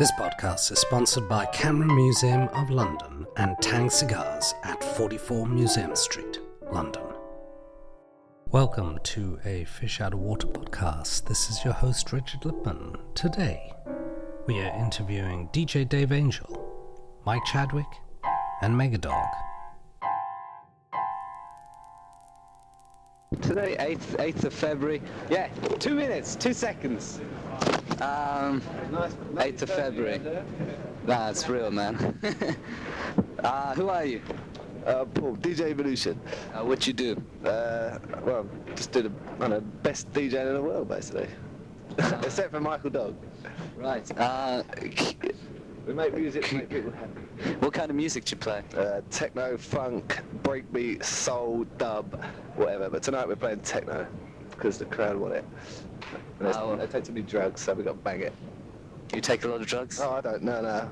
This podcast is sponsored by Camera Museum of London and Tang Cigars at 44 Museum Street, London. Welcome to a Fish Out of Water podcast. This is your host Richard Lipman. Today, we are interviewing DJ Dave Angel, Mike Chadwick, and Megadog. Today, 8th of February. Yeah, 2 minutes, 2 seconds. 8th of February. That's real, man. Who are you? Paul, DJ Evolution. What you do? Well, just do the best DJ in the world, basically. Except for Michael Dog. Right. We make music to make people happy. What kind of music do you play? Techno, funk, breakbeat, soul, dub, whatever. But tonight we're playing techno because the crowd want it. And they take too many drugs, so we got to bang it. You take a lot of drugs? Oh, I don't. No.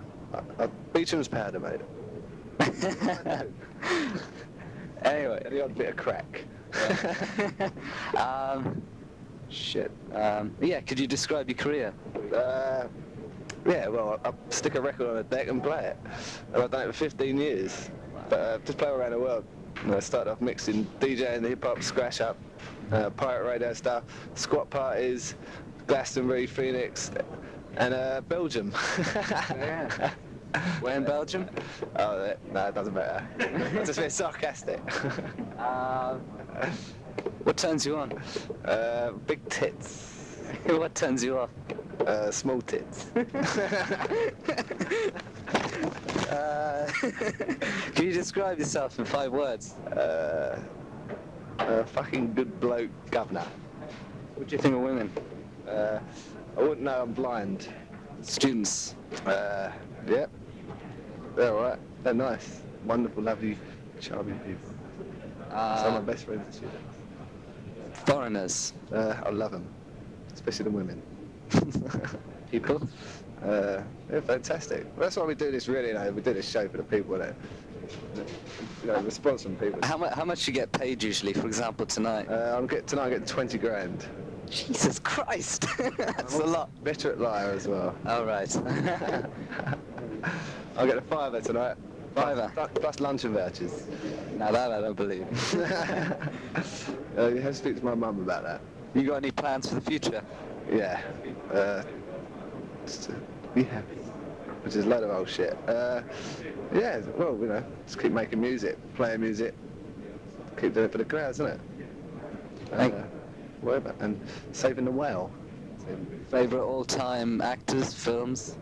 Beecham's powder, mate. Anyway. And the odd bit of crack. Shit. Yeah, could you describe your career? Yeah, well, I stick a record on a deck and play it. And I've done it for 15 years. But just play around the world. And I started off mixing DJing, hip-hop, scratch up, pirate radio stuff, squat parties, Glastonbury, Phoenix, and Belgium. Yeah. Where in Belgium? Oh, no, it doesn't matter. I'm just being sarcastic. What turns you on? Big tits. What turns you off? Small tits. Can you describe yourself in 5 words? Fucking good bloke governor. What do you think of women? I wouldn't know, I'm blind. Students? Yep. They're alright. They're nice. Wonderful, lovely, charming people. Some of my best friends are students. Foreigners? I love them. Especially the women. People? They're fantastic. Well, that's why we do this, really. We do this show for the people, response from people. How much do you get paid usually, for example, tonight? Tonight I'm getting 20 grand. Jesus Christ! That's a lot. Better at liar as well. All right. I'll get a £5 tonight. £5? Plus luncheon vouchers. Now that I don't believe. You have to speak to my mum about that. You got any plans for the future? Yeah. Just to be happy. Which is a load of old shit. Yeah, well, just keep making music, playing music. Keep doing it for the crowds, isn't it? Whatever. And saving the whale. Favourite all-time actors, films?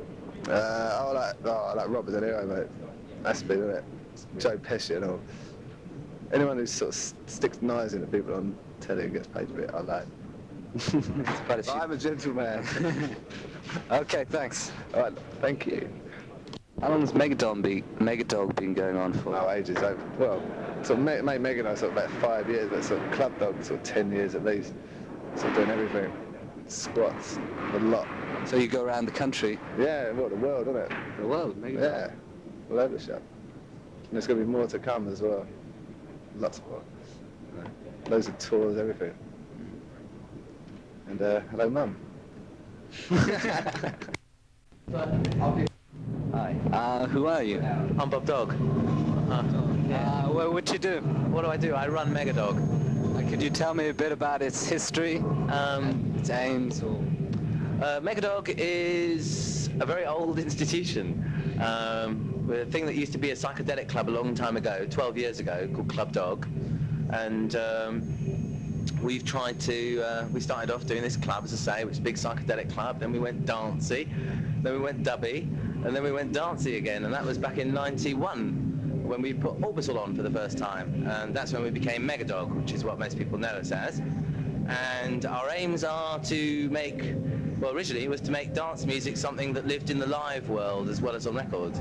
I like Robert De Niro, mate. That's been, isn't it? Joe Pesci and all. Anyone who sort of sticks knives into people on telly and gets paid for it, I like. I'm a gentleman. Okay, thanks. All right, thank you. How long has Megadog been going on for? Oh, ages. Well, sort of made Megadog sort of about 5 years, but sort of Club Dog sort of 10 years at least. Sort of doing everything. Squats, a lot. So you go around the country? Yeah, well, the world, isn't it? The world, Megadog? Yeah, all over the shop. And there's going to be more to come as well. Lots more. Loads of tours, everything. And hello, Mum. Hi. Who are you? I'm Bob Dog. What you do? What do? I run Megadog. Could you tell me a bit about its history, its aims, or... Megadog is a very old institution. A thing that used to be a psychedelic club a long time ago, 12 years ago, called Club Dog. And we've tried to, we started off doing this club, as I say, which is a big psychedelic club, then we went dancey, then we went dubby, and then we went dancey again, and that was back in 91, when we put Orbital on for the first time, and that's when we became Megadog, which is what most people know us as. And our aims are to make, well, originally it was to make dance music something that lived in the live world as well as on record.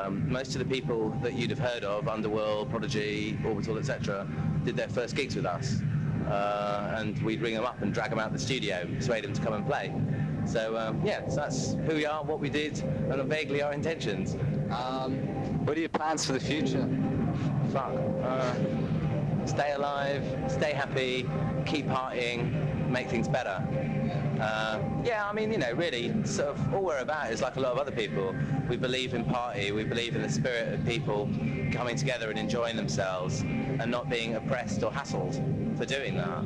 Most of the people that you'd have heard of, Underworld, Prodigy, Orbital, etc., did their first gigs with us. And we'd ring them up and drag them out the studio, persuade them to come and play. So, so that's who we are, what we did, and vaguely our intentions. What are your plans for the future? Stay alive, stay happy, keep partying, make things better. Yeah, I mean, you know, really, sort of all we're about is like a lot of other people. We believe in party, we believe in the spirit of people coming together and enjoying themselves and not being oppressed or hassled for doing that.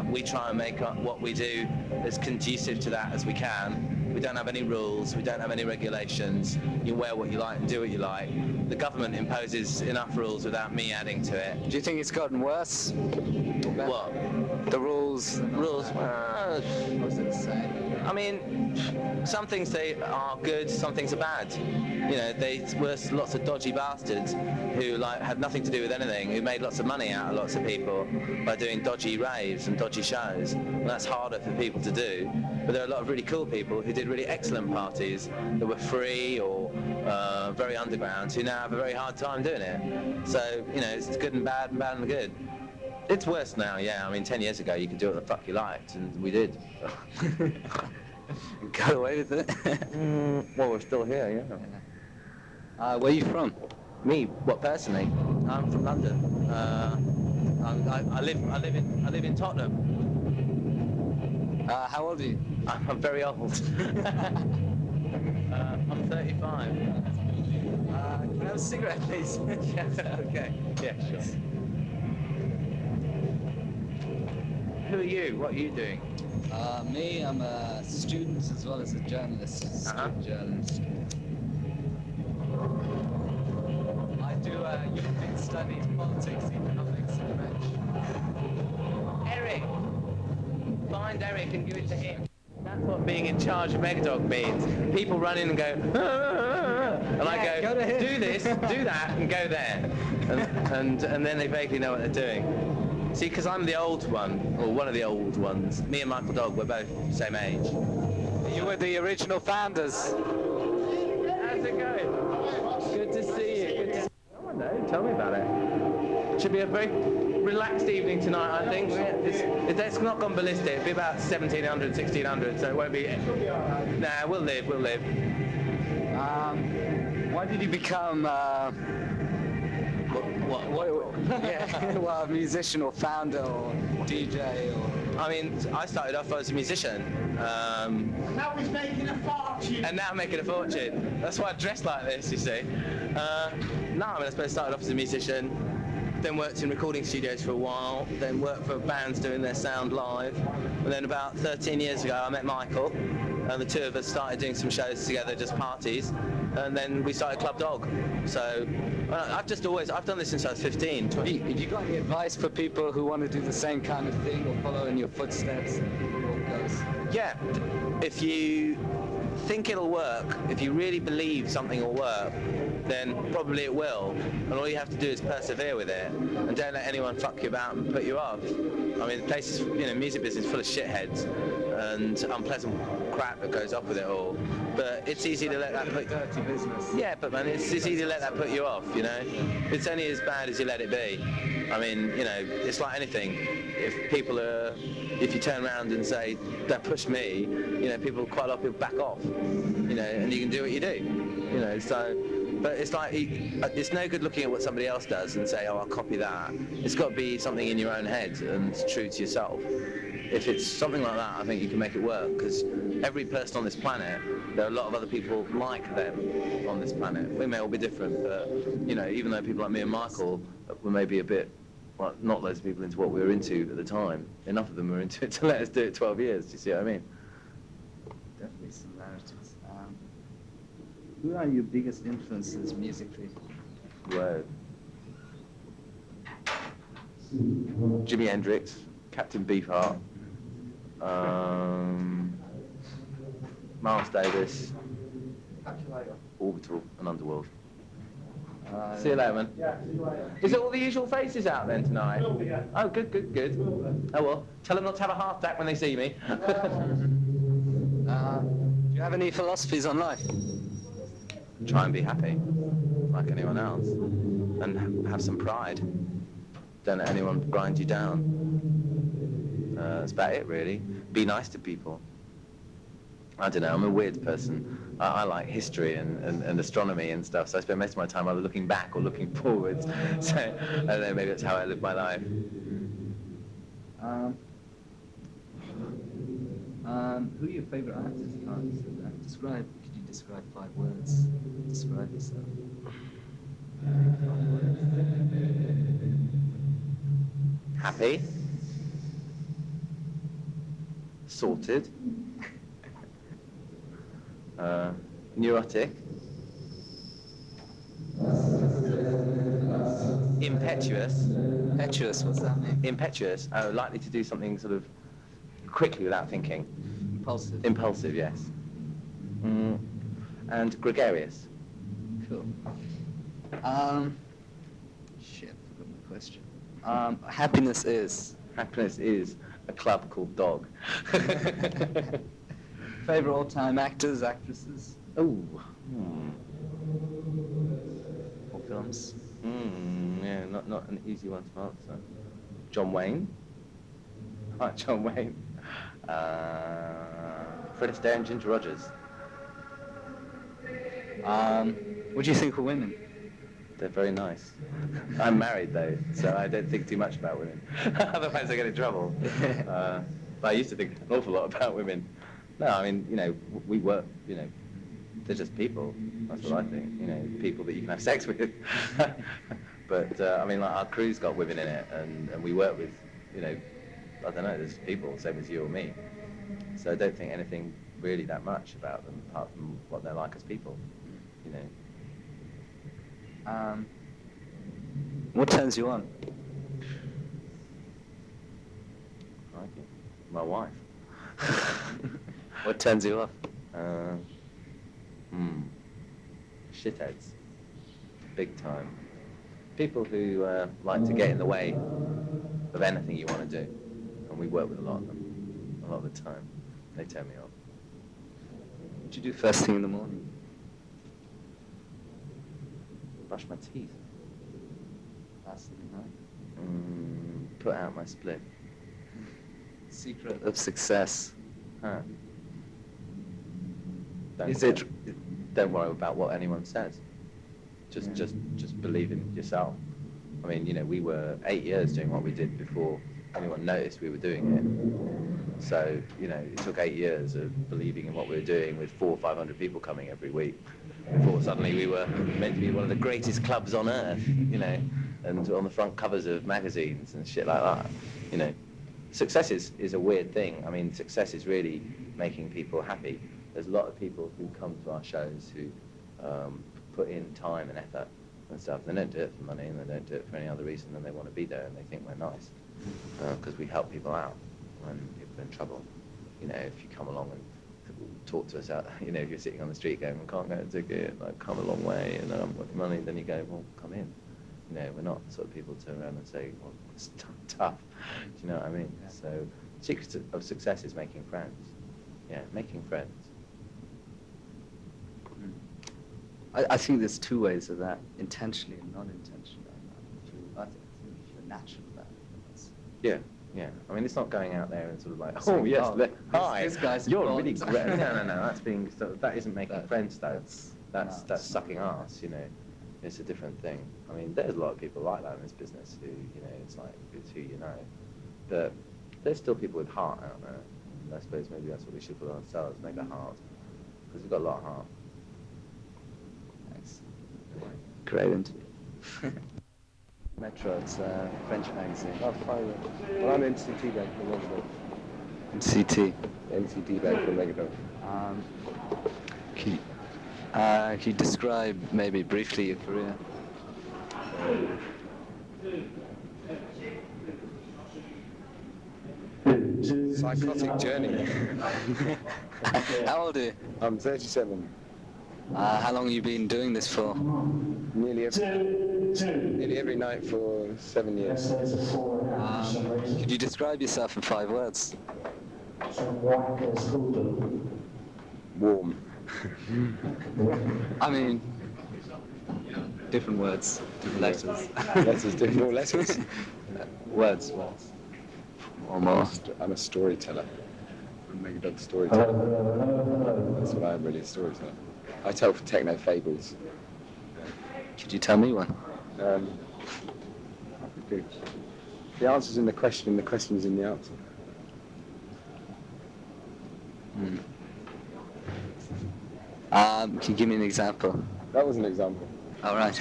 We try and make what we do as conducive to that as we can. We don't have any rules, we don't have any regulations. You wear what you like and do what you like. The government imposes enough rules without me adding to it. Do you think it's gotten worse? What? The rules? Rules? What's it say? I mean, some things they are good, some things are bad. You know, they were lots of dodgy bastards who like had nothing to do with anything, who made lots of money out of lots of people by doing dodgy raves and dodgy shows. And that's harder for people to do. But there are a lot of really cool people who did really excellent parties that were free or very underground who now have a very hard time doing it. So, you know, it's good and bad and good. It's worse now, yeah. I mean, 10 years ago, you could do what the fuck you liked, and we did. Got away with it? Well, we're still here, yeah. Where are you from? Me? What, personally? I'm from London. I live in Tottenham. How old are you? I'm very old. I'm 35. Can I have a cigarette, please? Yeah, okay. Yeah, sure. Who are you? What are you doing? Me, I'm a student as well as a journalist. Student journalist. I do European studies, politics, economics, and French. Eric! Find Eric and give it to him. That's what being in charge of Megadog means. People run in and go, and I go do this, do that, and go there. And then they vaguely know what they're doing. See, because I'm the old one, or one of the old ones. Me and Michael Dog, we're both the same age. You were the original founders. How's it going? Good to see you. Good to see you. Oh, no, tell me about it. Should be a very relaxed evening tonight, I think. It's not gone ballistic. It'll be about 1700, 1600, so it won't be... Nah, we'll live. Why did you become... Well, a musician or founder or DJ or... I mean, I started off as a musician. And now he's making a fortune. And now I'm making a fortune. That's why I dress like this, you see. I suppose I started off as a musician, then worked in recording studios for a while, then worked for bands doing their sound live. And then about 13 years ago, I met Michael, and the two of us started doing some shows together, just parties. And then we started Club Dog. So I've done this since I was 15. Have you got any advice for people who want to do the same kind of thing or follow in your footsteps? Yeah, if you think it'll work, if you really believe something will work, then probably it will. And all you have to do is persevere with it and don't let anyone fuck you about and put you off. I mean, the place is, music business is full of shitheads and unpleasant crap that goes up with it all. But it's easy to let that put... Dirty business. Yeah, but man, it's easy to let that put you off, It's only as bad as you let it be. I mean, it's like anything. If you turn around and say, don't push me, people, quite a lot of people back off, and you can do what you do, but it's like, it's no good looking at what somebody else does and say, oh, I'll copy that. It's got to be something in your own head and true to yourself. If it's something like that, I think you can make it work, because every person on this planet, there are a lot of other people like them on this planet. We may all be different, but, even though people like me and Michael were maybe a bit, well, not loads of people into what we were into at the time, enough of them were into it to let us do it 12 years, do you see what I mean? Definitely similarities. Who are your biggest influences musically? Whoa. Jimi Hendrix, Captain Beefheart, Miles Davis, Orbital and Underworld. See you later, man. Yeah, see you later. Is it all the usual faces out then tonight? Oh, good. Oh well, tell them not to have a heart attack when they see me. Do you have any philosophies on life? Try and be happy, like anyone else, and have some pride. Don't let anyone grind you down. That's about it, really. Be nice to people. I don't know, I'm a weird person. I like history and astronomy and stuff, so I spend most of my time either looking back or looking forwards. So, I don't know, maybe that's how I live my life. Who are your favourite actors? You can't say that. Could you describe 5 words? Describe yourself. 5 words. Happy. Sorted. Neurotic. Impetuous. Impetuous, what's that mean? Impetuous. Likely to do something sort of quickly without thinking. Impulsive. Impulsive, yes. And gregarious. Cool. Shit, forgot my question. Happiness is? Happiness is a club called Dog. Favourite all-time actors, actresses? Oh. Or films? Yeah, not an easy one to answer. John Wayne. I like John Wayne. Fred Astaire and Ginger Rogers. What do you think of women? They're very nice. I'm married though, so I don't think too much about women. Otherwise I get in trouble. But I used to think an awful lot about women. No, I mean, we work, they're just people. That's what I think. People that you can have sex with. But I mean, like our crew's got women in it, and we work with, I don't know, there's people, same as you or me. So I don't think anything really that much about them, apart from what they're like as people. What turns you on? Crikey. My wife. What turns you off? Shitheads. Big time. People who like to get in the way of anything you want to do. And we work with a lot of them. A lot of the time. They turn me off. What do you do first thing in the morning? Brush my teeth. Last thing at night? Put out my split. Secret of success. Huh. Don't worry about what anyone says. Just believe in yourself. I mean, we were 8 years doing what we did before anyone noticed we were doing it. So, it took 8 years of believing in what we were doing with 400 or 500 people coming every week before suddenly we were meant to be one of the greatest clubs on earth, and on the front covers of magazines and shit like that. Success is a weird thing. I mean, success is really making people happy. There's a lot of people who come to our shows who put in time and effort and stuff. They don't do it for money, and they don't do it for any other reason than they want to be there and they think we're nice. Because we help people out when people are in trouble. If you come along and talk to us out, if you're sitting on the street going, I can't get a ticket, I've come a long way and I haven't got money, then you go, well, come in. We're not the sort of people to turn around and say, well, it's tough. Do you know what I mean? Yeah. So, secret of success is making friends. Yeah, making friends. I think there's 2 ways of that, intentionally and non-intentionally. I think if you're natural about it, that's... Yeah. I mean, it's not going out there and sort of like, oh yes, hi, this guy's you're important. really great. No, that's that isn't making friends though. That's sucking ass. It's a different thing. I mean, there's a lot of people like that in this business who, it's like it's who you know. But there's still people with heart out there. And I suppose maybe that's what we should put on ourselves, make a heart, because we've got a lot of heart. Thanks. Great interview. Metro, it's a French magazine. Oh, fine. Well, I'm NCT back from Megadog. NCT. NCT back from Megadog. Can you describe maybe briefly your career? Psychotic journey. How old are you? I'm 37. How long have you been doing this for? Nearly every night for 7 years. Could you describe yourself in 5 words? Warm. I mean, different words, different letters. More letters. Words. Or more. I'm a storyteller. I'm a Megadog storyteller. That's what I am, really, a storyteller. I tell techno fables. Could you tell me one? The answer's in the question, the question's in the answer. Can you give me an example? That was an example. All right.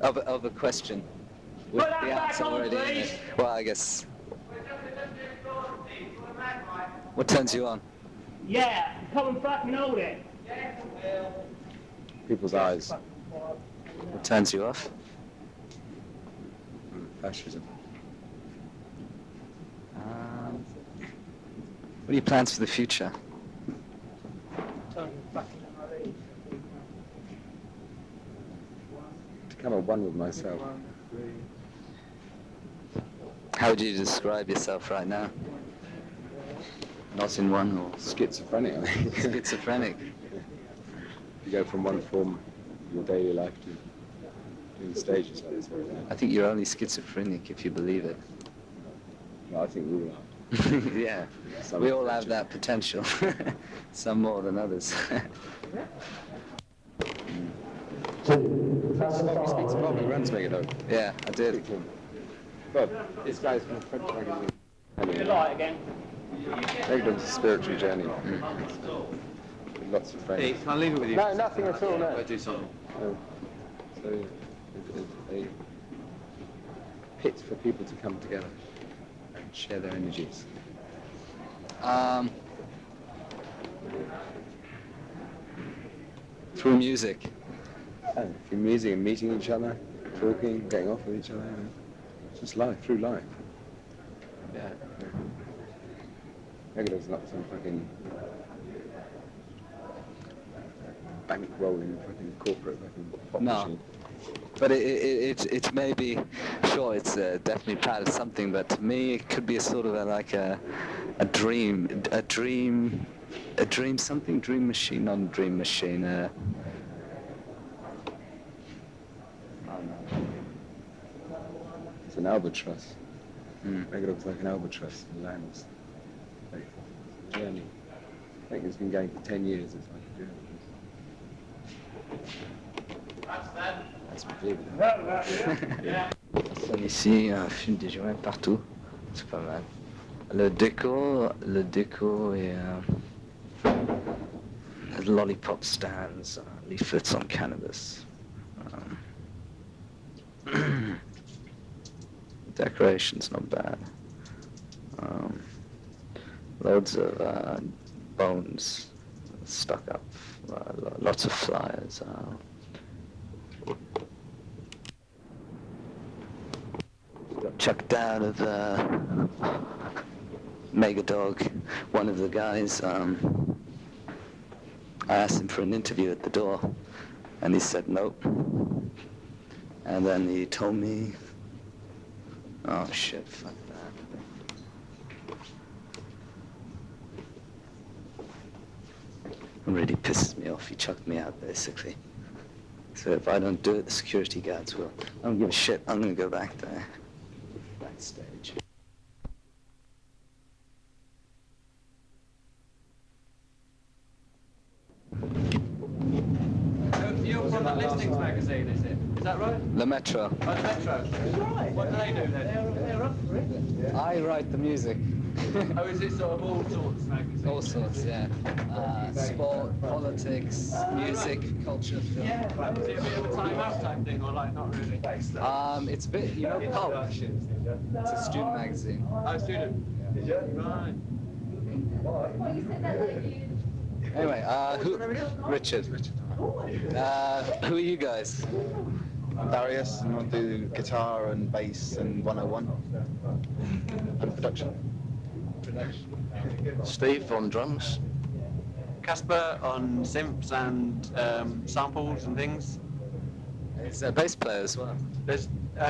Of a question with Put that the answer back on, already in please. it. Well, I guess. What turns you on? Yeah, come and fucking hold it. People's eyes. What turns you off? Fascism. What are your plans for the future? To become a one with myself. How would you describe yourself right now? Not in one or Schizophrenic, I think. schizophrenic? You go from one form of your daily life to doing stages like this very day. I think you're only schizophrenic if you believe it. No, I think we all are. Yeah, Some we all have potential. that potential. Some more than others. Bob, speak to Bob, who runs Megadog. Yeah, I did. Speak to him. Bob, this guy's from French magazine. Light again. Megadog's a spiritual journey. With lots of friends. Hey, can I leave it with you? No, nothing at all, no. I do something. So it's a pit for people to come together and share their energies. Through music. And through music and meeting each other, talking, getting off with each other. Just life, through life. Yeah. Megadog's not some fucking bank-rolling fucking corporate fucking pop No. machine. But it may be, sure, it's definitely part of something, but to me it could be a sort of a dream machine, not a dream machine. It's an albatross. Mm. Megadog's like an albatross in lands. Like, it's a journey. I think it's been going for 10 years. It's like a journey. That's believable. Sonne ici, un film des joints partout, c'est pas mal. Le déco est lollipop stands, leaflets on cannabis. Decoration's not bad. Loads of bones stuck up, lots of flyers. Got chucked out of Megadog. One of the guys, I asked him for an interview at the door, and he said nope. And then he told me, oh shit, fuck that. It really pisses me off. He chucked me out, basically. So if I don't do it, the security guards will. I don't give a shit. I'm gonna go back there. Backstage. You're from the Listings magazine, is it? Is that right? Le Metro. Oh, the Metro. Right. What do they do then? They're up for it. I write the music. Oh, is it sort of all sorts magazine? All sorts, yeah. Sport, politics, music, culture, film. Is it a bit of a time-out type thing, or like not really? It's a bit, you know, Pulp. It's a student magazine. Oh, student. Right. Anyway, Richard. Who are you guys? Darius, and I do guitar and bass and 101 and production. Steve on drums. Casper on synths and samples and things. He's a bass player as well. There's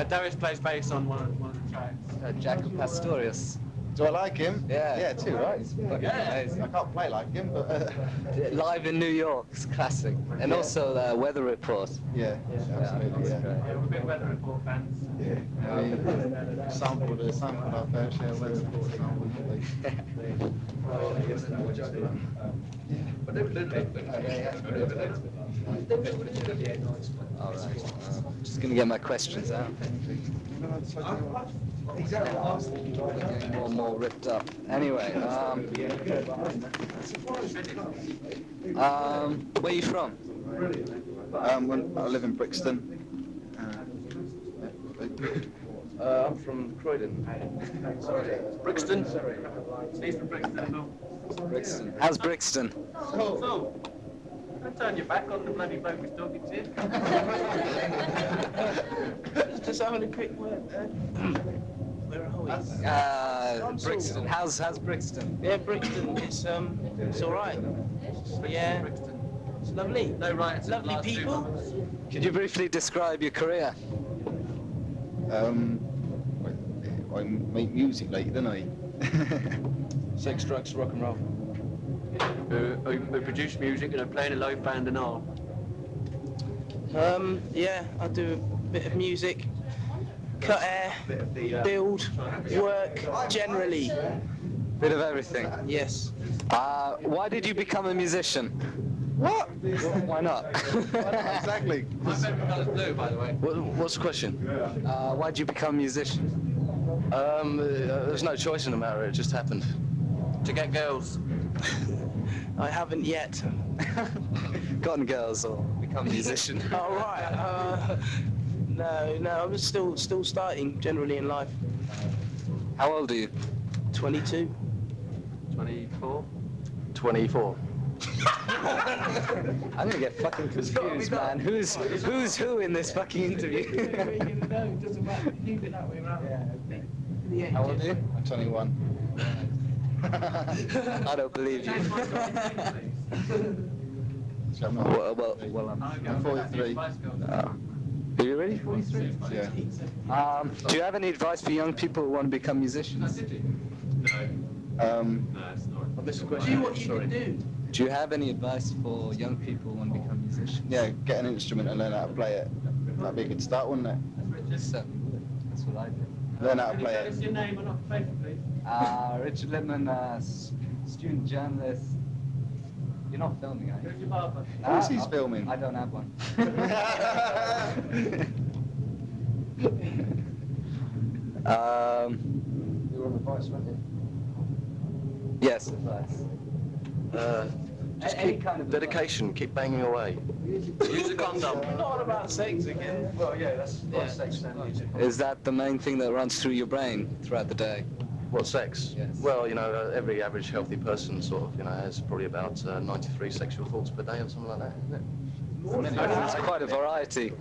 Darius plays bass on one of the tracks. Jacob Pastorius. Do I like him? Yeah. Yeah, too, right? He's fucking amazing. I can't play like him, but Live in New York, it's classic. And also Weather Report. yeah, absolutely, yeah. Yeah, we're big Weather Report fans. Yeah. I mean, sampled our fair share of Weather Report samples. All right. Just gonna get my questions out. We're getting more and more ripped up. Anyway, where are you from? I live in Brixton. I'm from Croydon. Brixton? He's from Brixton. Brixton. How's Brixton? So, don't turn your back on the bloody bloke who's talking to you. Just having a quick word. Where are we? Brixton. How's Brixton? Yeah, Brixton. It's all right. Yeah, it's lovely. No riots in the Lovely last 2 people. months. Could you briefly describe your career? I make music like, don't I? Sex, drugs, rock and roll. Who produce music and are playing a live band and all. Yeah, I do a bit of music, cut hair, build, work, generally. Bit of everything. Yes. Why did you become a musician? What? Why not? Exactly. My favourite colour's blue, by the way. What's the question? Why did you become a musician? There's no choice in the matter, it just happened. To get girls. I haven't yet. Gotten girls or become a musician? All right. No, I'm still starting generally in life. How old are you? 22. 24. 24. I'm gonna get fucking confused, man. Who's who in this fucking interview? How old are you? I'm 21. I don't believe you. So I'm not. Well, I'm 43. are you ready? 43? Yeah. Do you have any advice for young people who want to become musicians? I missed the question. Do what you can do. Do you have any advice for young people who want to become musicians? Yeah, get an instrument and learn how to play it. That'd be a good start, wouldn't it? Certainly would. That's what I did. Learn how to play What's it. your name and occupation, please? Richard Littman, student journalist. You're not filming, are you? Who's your barber? Of course he's filming. I don't have one. You were on the voice, weren't you? Yes, advice. Just Any keep kind of dedication, keep banging away. Use a condom. Not about sex again. Well, yeah, that's sex. Is that the main thing that runs through your brain throughout the day? What, sex? Yes. Well, every average healthy person sort of, has probably about 93 sexual thoughts per day or something like that, isn't it? It's quite a variety.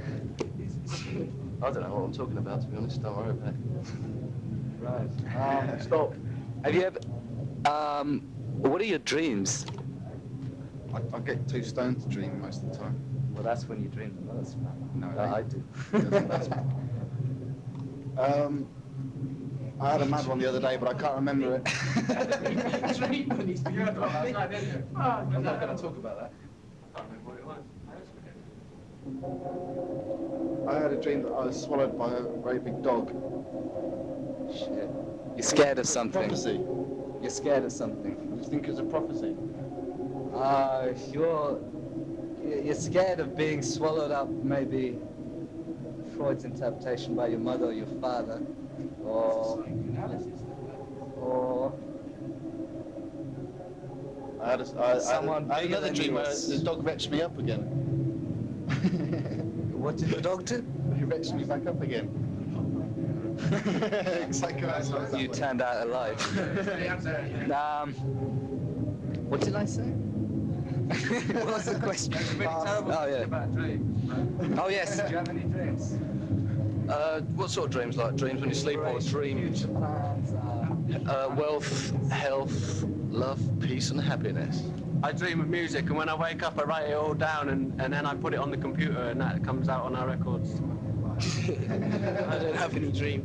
I don't know what I'm talking about, to be honest. Don't worry about it. Right. Stop. Have you ever? What are your dreams? I get too stoned to dream most of the time. Well, that's when you dream the most, man. No, I do. I had a mad one the other day, but I can't remember it. I'm not going to talk about that. I had a dream that I was swallowed by a very big dog. Shit. You're scared of something. Prophecy. You're scared of something. You think it's a prophecy? You're scared of being swallowed up, maybe Freud's interpretation, by your mother or your father, or I had Someone bigger another than dream you where was- the dog retched me up again. what did the dog do? He retched me back up again. Exactly. You turned out alive. What did I say? What was the question? Oh yeah. Oh yes. Do you have any dreams? What sort of dreams? Like dreams when you sleep or dreams? Future plans, Wealth, health, love, peace and happiness. I dream of music, and when I wake up, I write it all down, and then I put it on the computer, and that comes out on our records. I don't have any dream.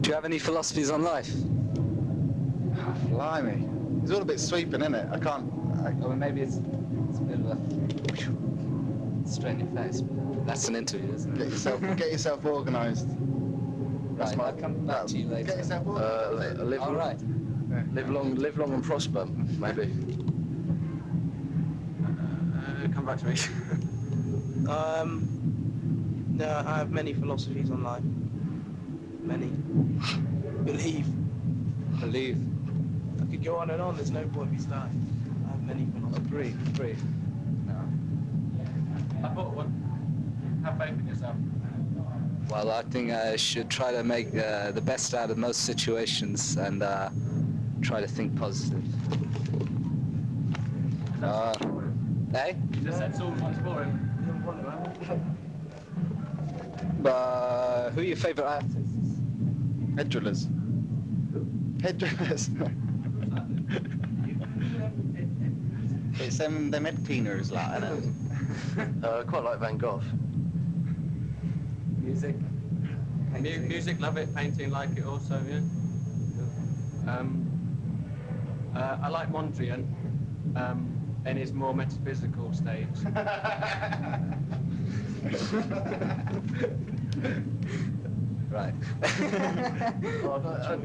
do you have any philosophies on life? Blimey. It's all a bit sweeping, isn't it? I can't. Or maybe it's a bit of a strain your face. But that's an interview, isn't it? Get yourself organised. Right, I'll come back to you later. Get yourself organised. All right. Live long and prosper, maybe. Come back to me. No, I have many philosophies on life. Many. Believe. Believe. I could go on and on, there's no point me starting. I have many philosophies. Agree. No. I bought one. Have faith in yourself. Well, I think I should try to make the best out of most situations and try to think positive. Hey? You just said someone's boring. Who are your favourite artists? Head drillers. Head drillers. It's them head cleaners, like, innit? I quite like Van Gogh. Music. Music, love it. Painting, like it also, yeah. I like Mondrian in his more metaphysical stage. Right.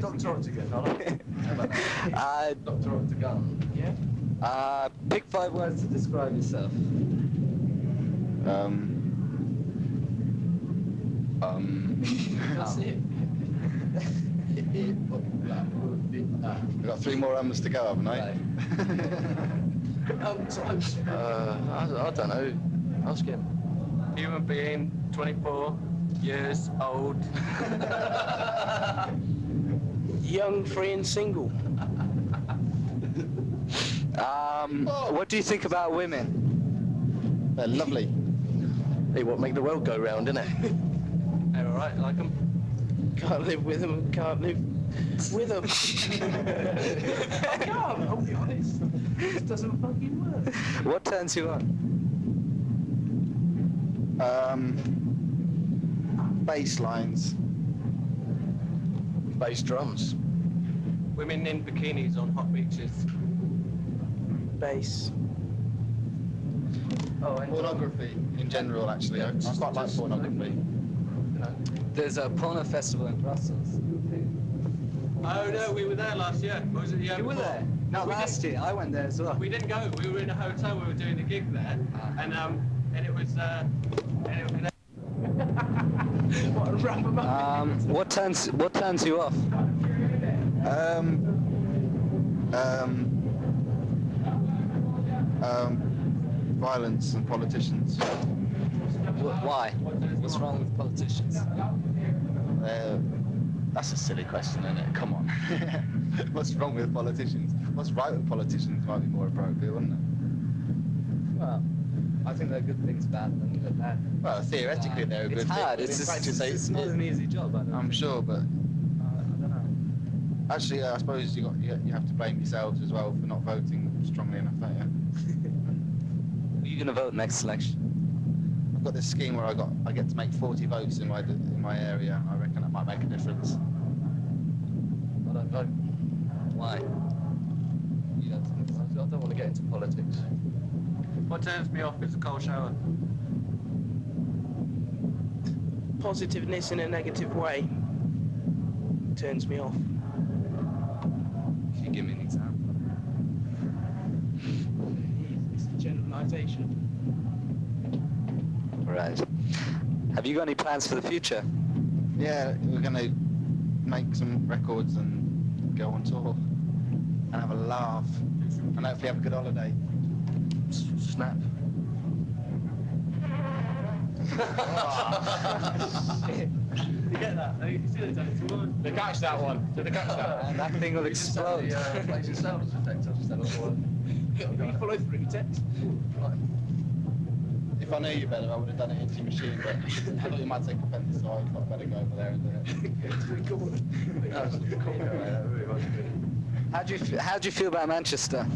Dr. Octagon, I like it. Dr. Octagon. Yeah? Pick 5 words to describe yourself. That's it. We've got 3 more ums to go, haven't I? Right. Times. I don't know. Ask him. Human being, 24 years old. Young, free and single. What do you think about women? They're lovely. Hey, what make the world go round, innit? They're alright, like them. Can't live with them, can't live with them. I can't, I'll be honest. It doesn't fucking work. What turns you on? Bass lines. Bass drums. Women in bikinis on hot beaches. Bass. Pornography in general, actually. I quite like pornography. There's a porno festival in Brussels. Oh no, we were there last year. Or was it the year You were before? there? No, last year. I went there as well. We didn't go. We were in a hotel. We were doing a gig there, and it was. What a random What turns you off? Violence and politicians. Why? What's wrong with politicians? That's a silly question, isn't it? Come on. What's wrong with politicians? What's right with politicians might be more appropriate, wouldn't it? Well, I think there are good things about them, but bad. Well, theoretically they're a good It's hard. thing. It's, but in just, practice, it's not an easy job. I don't I'm think. sure, but I don't know. actually, I suppose you have to blame yourselves as well for not voting strongly enough, don't you? Are you going to vote next election? I've got this scheme where I get to make 40 votes in my area. I reckon that might make a difference. I don't know. Why? You don't think so? I don't want to get into politics. What turns me off is a cold shower. positiveness in a negative way turns me off. Can you give me an example? It's a generalisation. Right. Have you got any plans for the future? Yeah, we're going to make some records and go on tour and have a laugh and hopefully have a good holiday. Snap. You get that? You see that? They catch that one. Did they catch that? And that thing will explode. We follow through text. If I knew you better, I would have done it into your machine, but I thought you might take offence, so I thought I'd better go over there and do it. How do you feel about Manchester?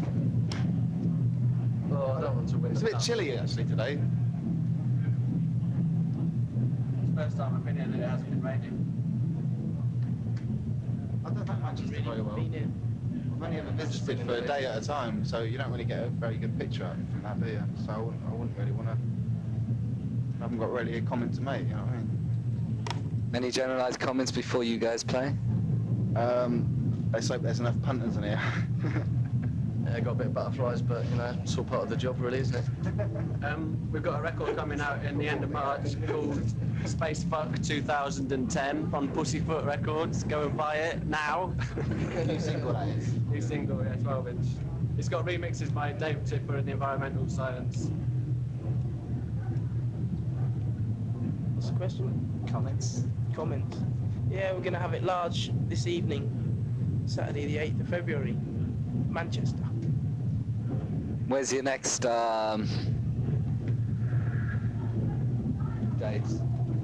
Oh, I don't want to win. It's a bit chilly actually today. First time I've been here that it hasn't been raining. I don't know Manchester very well. I've only ever visited for a day at a time, so you don't really get a very good picture from that, do you? So I wouldn't really want to. I haven't got really a comment to make, you know what I mean? Any generalised comments before you guys play? Let's hope there's enough punters in here. Yeah, got a bit of butterflies, but you know, it's all part of the job, really, isn't it? We've got a record coming out in the end of March called Space Fuck 2010 on Pussyfoot Records. Go and buy it now. New single, that is. New single, yeah, 12-inch. It's got remixes by Dave Tipper and the Environmental Science. What's the question? Comments? Comments. Yeah, we're going to have it large this evening, Saturday the 8th of February, Manchester. Where's your next dates? The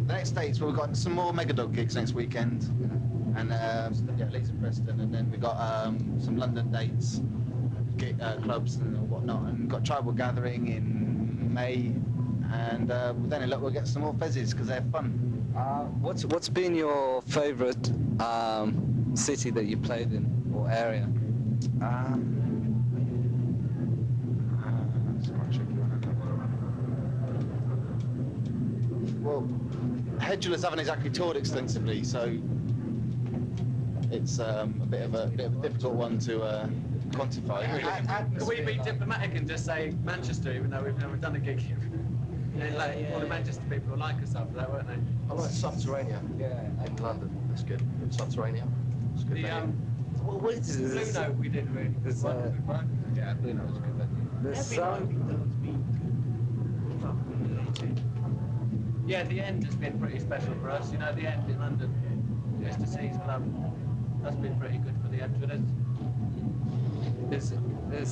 next dates, well, we've got some more Megadog gigs next weekend, and Leeds and Preston, and then we've got some London dates, clubs and whatnot, and we've got Tribal Gathering in May, and then we'll get some more fezzes because they're fun. What's been your favourite city that you played in, or area? It's quite a tricky one, isn't it? Well, Hedulers haven't exactly toured extensively, so it's a bit of a difficult one to quantify. Can we be diplomatic and just say Manchester, even though we've never done a gig here? All the Manchester people will like us after that, won't they? I like Subterranea. Yeah. In London. That's good. Subterranea. It's good. What is The Blue Note we did really. Yeah, Blue Note was a good venue. There's Yeah, the end has been pretty special for us. You know, the end in London, Mr. C's Club, that's been pretty good for the entrance. There's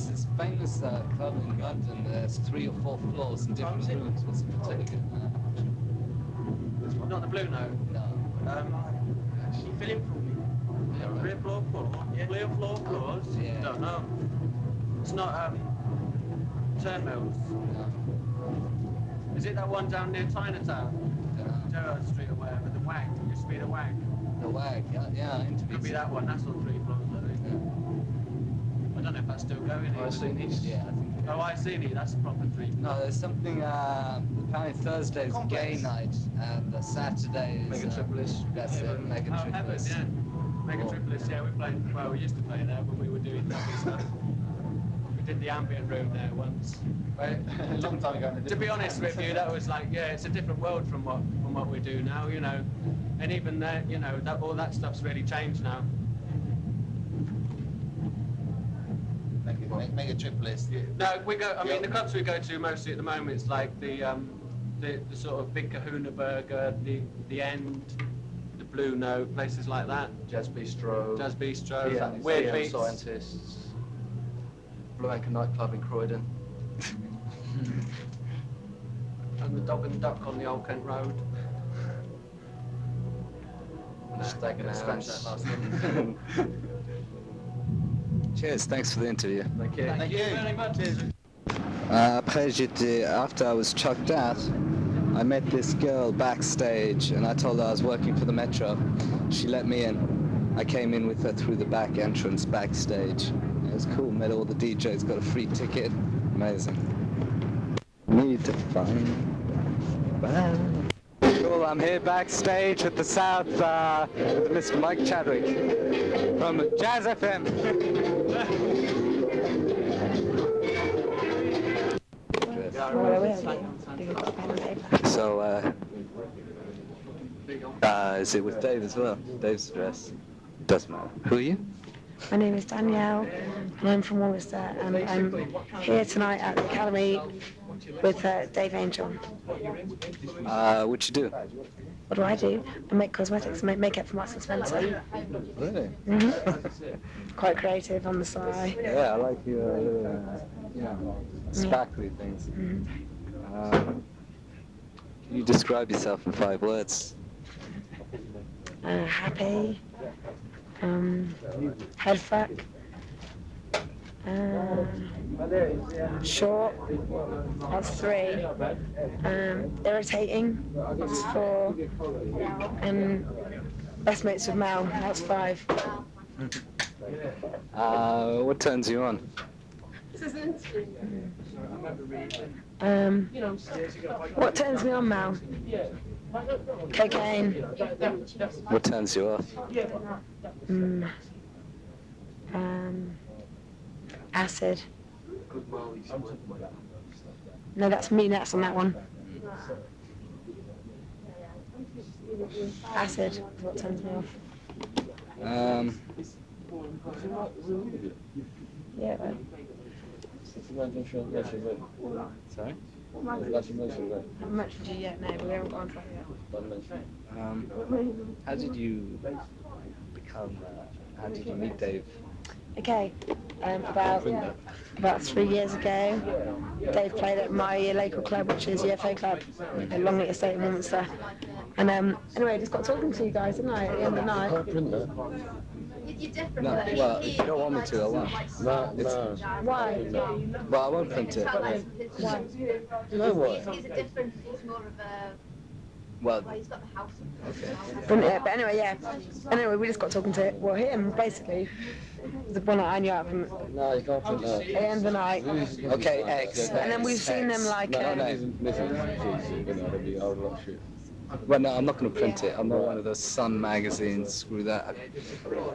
this famous club in London. There's 3 or 4 floors and different rooms. What's it called? Not the Blue Note. No. Can you fill in for me? Three floors. Yeah. Don't know. It's not Turnmills. No. Is it that one down near Chinatown? Gerrard Street or whatever, the Wag. It used to be the Wag. The Wag. Yeah. Could be that one. That's on 3 floors, I think. I don't know if that's still going. I've seen it. Yeah, I think. Oh, I see it. That's a proper 3 floors. No, there's something. Apparently Thursday's gay night, and Saturday is. Megatripolis. That's it. Heaven, Megatripolis. yeah. Megatripolis, yeah, we played. Well, we used to play there when we were doing that stuff. We did the ambient room there once. A long time ago. To be honest with you, that was like, yeah, it's a different world from what we do now, you know. And even there, you know, all that stuff's really changed now. Megatripolis. No, we go. I mean, the clubs we go to mostly at the moment, it's like the sort of Big Kahuna Burger, the End, the Blue Note, places like that. Jazz Bistro. Weird Beats. Scientists. Blue Anchor nightclub in Croydon. And the Dog and Duck on the Old Kent Road. Stag and Scratch Hounds. that last one. Cheers. Thanks for the interview. Thank you. Thank you very much. After I was chucked out, I met this girl backstage, and I told her I was working for the Metro. She let me in. I came in with her through the back entrance backstage. It was cool. Met all the DJs. Got a free ticket. Amazing. Need to find. Bye. Cool. I'm here backstage at the South with Mr. Mike Chadwick from Jazz FM. So, is it with Dave as well? Dave's address? Doesn't matter. Who are you? My name is Danielle, and I'm from Worcester, and I'm here tonight at the Academy with Dave Angel. What you do? What do? I make cosmetics, make makeup for Marks & Spencer. Really? Quite creative on the side. Yeah, I like your sparkly things. Can you describe yourself in 5 words? Happy, head fuck, short, that's 3, irritating, that's 4, and best mates with Mel, that's 5. What turns you on? What turns me on, Mel? Cocaine. What turns you off? Acid. No, that's me next on that one. Acid is what turns me off. Yeah, but... Sorry? I haven't mentioned you yet, no, but we haven't gone for it yet. How did you become, how did you meet Dave? Okay, about 3 years ago, Dave played at my local club, which is UFO Club, at Longley Estate in Warminster. And anyway, I just got talking to you guys, didn't I, at the end of the night? No, well, if you don't want me to, I won't. No. Why? Well, I won't print it. Why? You know what? Is it different? It's more of a... Well, Well, he's got the house. But anyway, yeah. Anyway, we just got talking to, well, him, basically. The one that I knew out from No, you can't print that. at the end of the night. okay, X. And then we've seen them like... Well, no, I'm not going to print it. I'm not one of those Sun magazines. Screw that.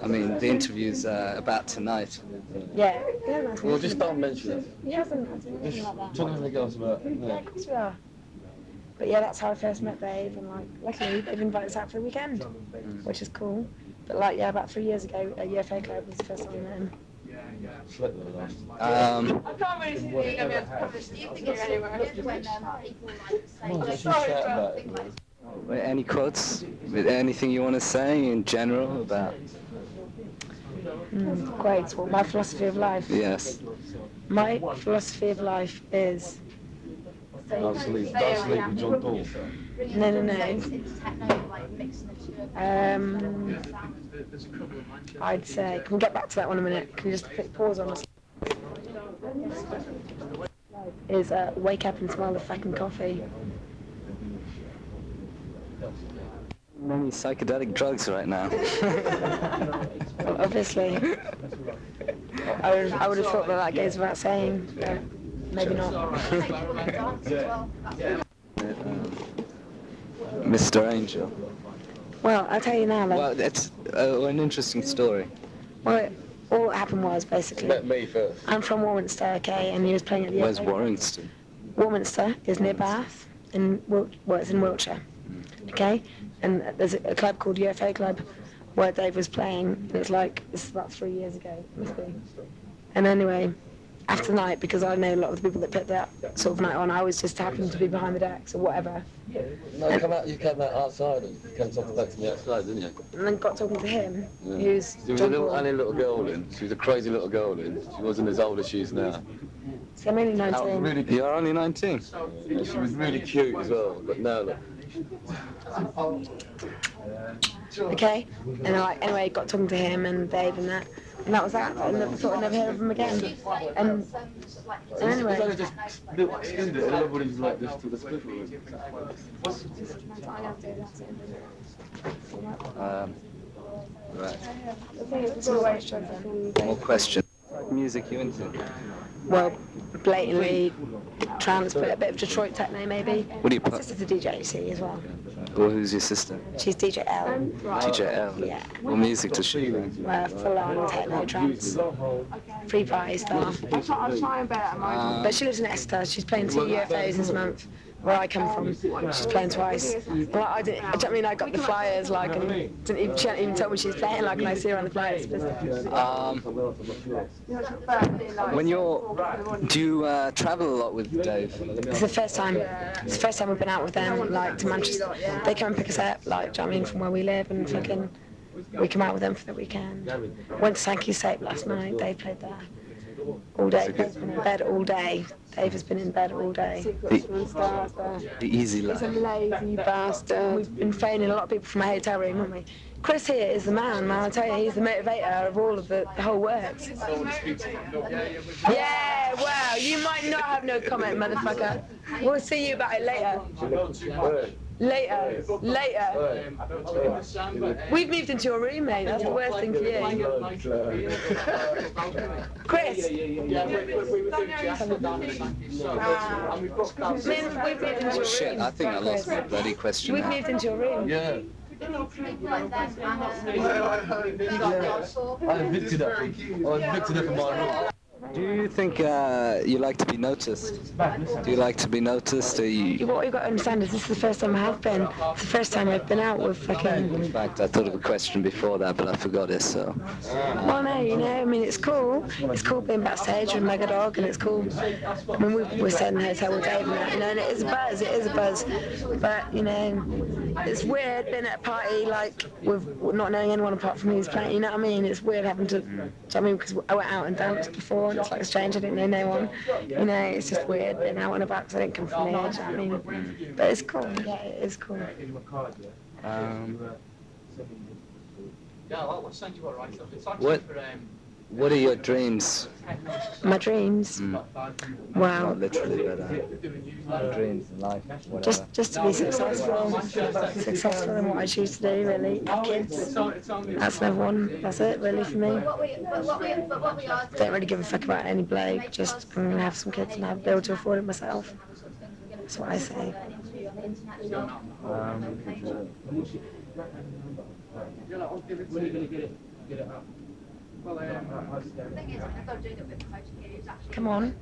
I mean, the interview's about tonight. Yeah. Well, just don't mention it. He hasn't anything like that. Talk anything else about it. Yeah, of course we are. But yeah, that's how I first met Dave, and like, luckily they've invited us out for the weekend, which is cool. But like, yeah, about 3 years ago, at UFO Club was the first time I met him. I can't really see that you're going to be able to cover Steve thinking anywhere. When people like say, Any quotes? Anything you want to say in general about? Great. Well, my philosophy of life. Yes. My philosophy of life is... That's sleep with John Paul. No. I'd say, can we get back to that one in a minute? Can you just put pause on us? Is wake up and smell the fucking coffee. Many psychedelic drugs right now. Well, obviously. I would have thought that goes without saying, but maybe not. Mr. Angel. Well, I'll tell you now, like... Well, it's an interesting story. Well, all that happened was, basically... Met me first. I'm from Warminster, okay, and he was playing at the... Where's Warrington? Warminster is near Bath, it's in Wiltshire, okay? And there's a club called UFO Club where Dave was playing, and it's like, this is about 3 years ago, it must be. And anyway, after the night, because I know a lot of the people that put that sort of night on, I was just happened to be behind the decks or whatever. No, you came out outside and came talking back to me outside, didn't you? And then got talking to him, who's... There was a little girl in. She was a crazy little girl in. She wasn't as old as she is now. So I'm only 19. You're only 19? Yeah, she was really cute as well, but now look. Okay? And anyway, got talking to him and Dave and that. And that was that. And I thought I'd never heard of him again. And anyway... It's just extended it, and everybody's like this to the split room. Right. More questions. What music you into? Well, blatantly trance, but a bit of Detroit techno maybe. What do you My put? sister's a DJ, you see, as well. Well, who's your sister? She's DJ L. DJ L. Yeah. What music does she play? Full on techno trance. Free party stuff. I'll try and bear that. But she lives in Exeter. She's playing 2 UFOs this month, where I come from. She's playing twice. Well, I don't mean I got the flyers, like, and she hadn't even told me she was playing, like, and I see her on the flyers. Do you travel a lot with Dave? It's the first time. It's the first time we've been out with them, like, to Manchester. They come and pick us up, like, do you know what I mean, from where we live, and fucking, we come out with them for the weekend. Went to Sankey Soap last night. Dave played there all day. Dave's been in bed all day. Dave has been in bed all day. The easy life. He's a lazy bastard. We've been phoning a lot of people from my hotel room, haven't we? Chris here is the man, I tell you, he's the motivator of all of the whole works. Yeah, well, you might not have no comment, motherfucker. We'll see you about it later. Later. We've moved into your room, mate. That's the worst thing for you. Chris. We've moved into your room. Shit, I think I lost my bloody question. We've moved into your room. Yeah. I evicted her from my room. Do you think you like to be noticed? Do you like to be noticed? Or you... What you've got to understand is this is the first time I have been. It's the first time I've been out with fucking... In fact, I thought of a question before that, but I forgot it, so... Well, no, you know, I mean, it's cool. It's cool being backstage with Megadog, and it's cool. I mean, we're staying in the hotel with Dave and that, you know, and it is a buzz. But, you know, it's weird being at a party, like, with not knowing anyone apart from who's playing, you know what I mean? It's weird having to... I mean, because I went out and danced before, and it's like strange, I didn't know no one. You know, it's just weird being out and about because I didn't come from there, do you know what I mean? But it's cool, yeah, it is cool. What are your dreams? My dreams? Wow. Not literally, but dreams in life, whatever. Just to be successful in what I choose to do, really. Have kids. That's number one. That's it, really, for me. Don't really give a fuck about any bloke. Just I'm gonna have some kids and be able to afford it myself. That's what I say. Come on.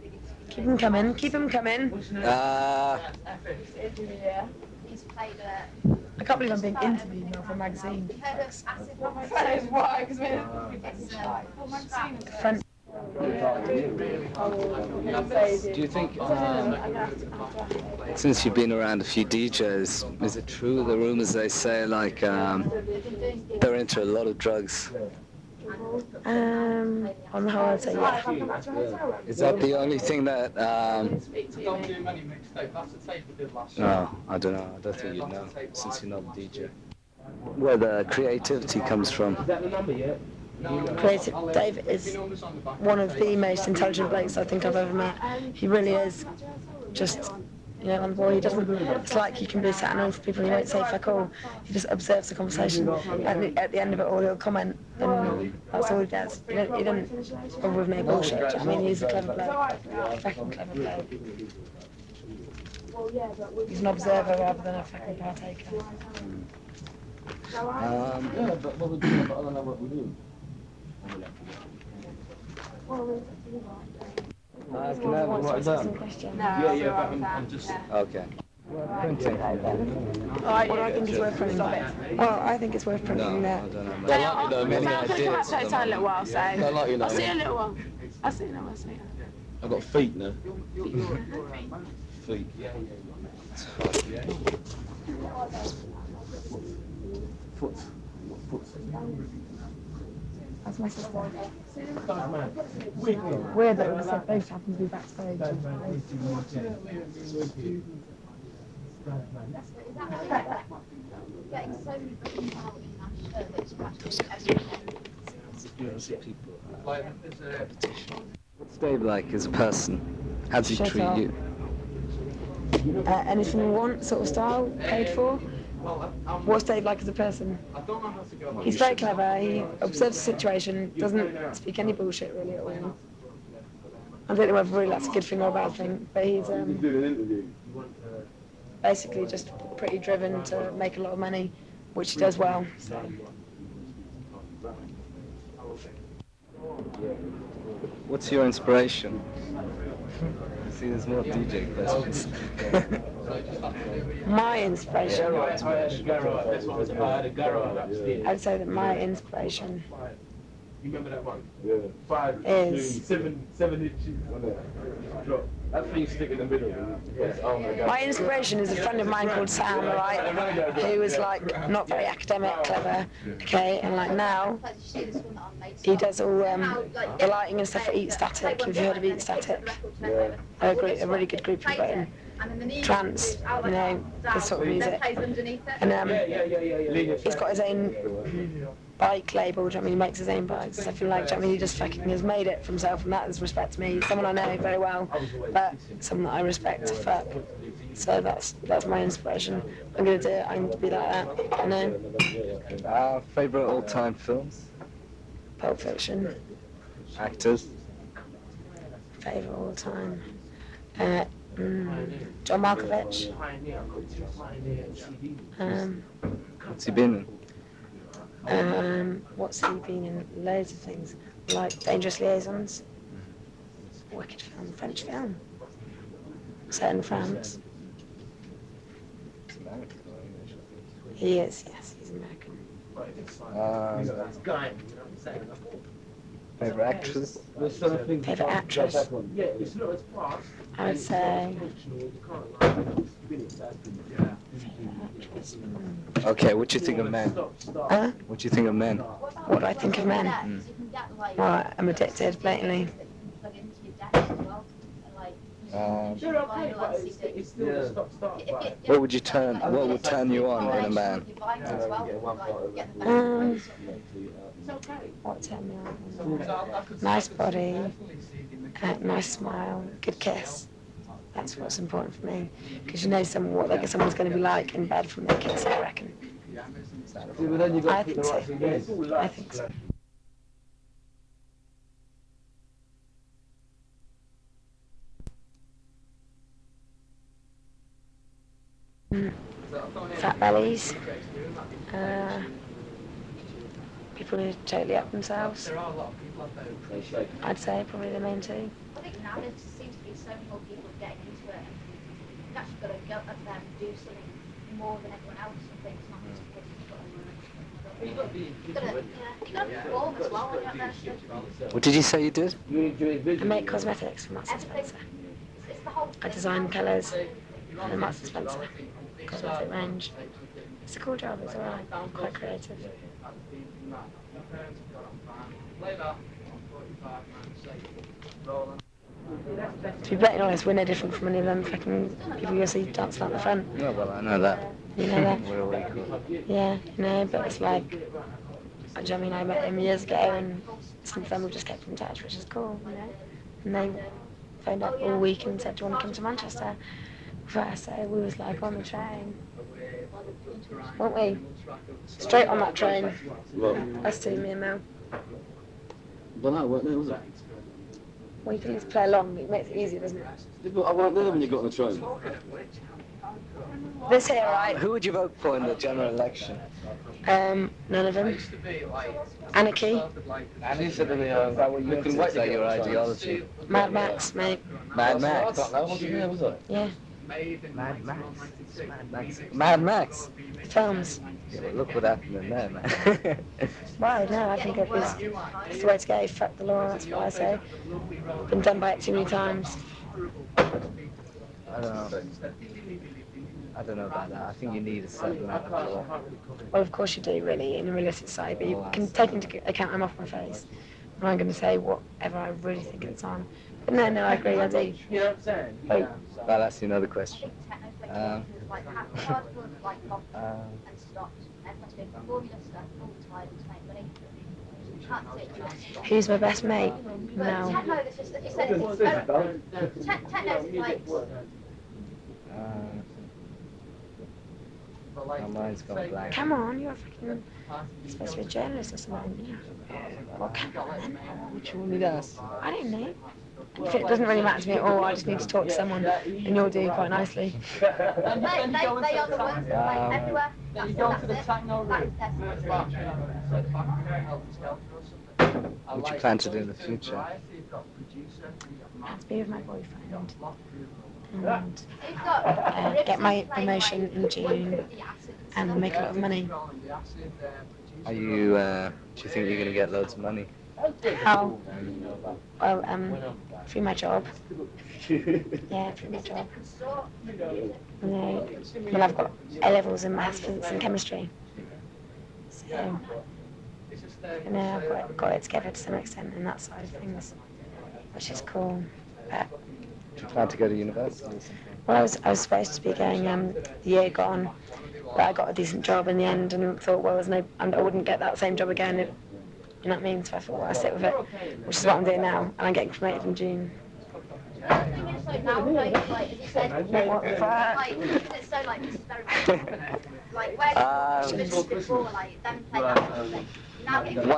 Keep them coming. Keep them coming. I can't believe I'm being interviewed now for a magazine. Front. Do you think, since you've been around a few DJs, is it true the rumors they say, like, they're into a lot of drugs? On the whole, I'd say yeah. Is that the only thing that, no, I don't know, I don't think you'd know, since you're not a DJ. Where the creativity comes from. Dave is one of the most intelligent blokes I think I've ever met. He really is. Just, you know, on the ball, he doesn't, it's like he can be sat around for people and he won't say fuck all. He just observes the conversation, and at the end of it all he'll comment, and that's all he does. He doesn't bother with no bullshit. I mean, he's a clever bloke, fucking clever bloke. He's an observer rather than a fucking partaker. Yeah, but what we do, but I don't know what we do. Can I write it down? Yeah, but I'm just... Okay. Printing. Well, I think it's worth printing. Well, I think it's worth printing that. I don't know. Don't like you know, many ideas. Come outside a little while, so. Don't like you know. I'll see you in a little while. I'll see you in a little while. I've got feet now. Feet. Foot. That's my sister. Weird that we said both happen to be backstage. What's Dave like as a person? How does he treat you? Anything you want, sort of style, paid for. What's Dave like as a person? He's very clever, he observes the situation, doesn't speak any bullshit really at all. I don't know whether really that's a good thing or a bad thing, but he's basically just pretty driven to make a lot of money, which he does well. So. What's your inspiration? See, there's more DJ questions. My inspiration. I'd say that my inspiration is seven inches. That thing stick in the middle. my inspiration is a friend of mine called Sam, right, who was like not very academic, clever, okay, and like now he does all the lighting and stuff for Eat Static. Have you heard of Eat Static? A really good group of trance, you know, this sort of music. And he's got his own bike label, do you know what I mean? He makes his own bikes and stuff like that. I mean, he just fucking has made it for himself, and that is respect to me. Someone I know very well, but someone that I respect to fuck. So that's my inspiration. I'm gonna do it, I'm gonna be like that, you know? Favourite all-time films? Pulp Fiction. Actors? Favourite all time. John Malkovich. What's he been What's he been in? Loads of things. Like Dangerous Liaisons. wicked film, French film. Set in France. It's American or English. He is, yes, he's American. Favorite actress? Favorite actress? I would say. Okay, what do you think of men? Huh? What do you think of men? What do I think of men? Well, I'm addicted, blatantly. What would turn you on in a man? What turn me on? Nice body, nice smile, good kiss. That's what's important for me. Because you know what someone's going to be like in bed from their kiss, I reckon. I think so. I think so. Fat bellies, people who totally up themselves. I'd say probably the main two. I think now there seems to be so many more people getting into it. You've actually got to go up there and do something more than everyone else. I think it's not just you've got to perform as well when you're up there. What did you say you did? I make cosmetics for Marks and Spencer. I design colours for the Marks and Spencer cosmetic range. It's a cool job, it's alright, quite creative. To be blatantly honest, we're no different from any of them fucking people you see dancing out the front. Yeah, well, I know that. You know that? We're all equal. Yeah, you know, but it's like, do you know what I mean? I met him years ago and since then we've just kept in touch, which is cool, you know. And they phoned up all week and said, do you want to come to Manchester? First, so we was like on the train, weren't we? Straight on that train. Us two, me and Mel. Well, that weren't there, was it? Well, you can just play along, it makes it easier, doesn't it? Yeah, but I weren't there when you got on the train. This here, right? Who would you vote for in the general election? None of them. Anarchy. Is that what you think? Is that your ideology? Mad Max, mate. Mad Max? I don't know, wasn't there, was it? Yeah. Mad Max? Mad Max? Films. Yeah, well, look what happened in there, man. Why? No, I think it's the way to go. Fuck the law, that's what I say. Been done by it too many times. I don't know about that. I think you need a certain amount of law. Well, of course you do, really, in a realistic society, but you can take into account I'm off my face. And I'm going to say whatever I really think at the time. But no, I agree, I do. You know what I'm saying? Well, that's another question. Who's my best mate? No. My mind's gone blank. Come on, you're fucking supposed to be a journalist or something. Well, come on then. What you want me to ask? I don't know. If it doesn't really matter to me at all, I just need to talk to someone, and you'll do quite nicely. They are the ones that like everywhere. You go to the techno room. What do you plan to do in the future? To be with my boyfriend. And get my promotion in June and make a lot of money. Are you, do you think you're going to get loads of money? How? Well, through my job. Yeah, through my job. Well, I've got A-levels in maths, physics and chemistry. So, I've got it together to some extent in that side of things, which is cool. But, Do you plan to go to university? well, I was supposed to be going the year gone, but I got a decent job in the end and thought, well, I wouldn't get that same job again. You know what I mean? So I thought, well, I'll stick with it, which is what I'm doing now, and I'm getting promoted in June. Why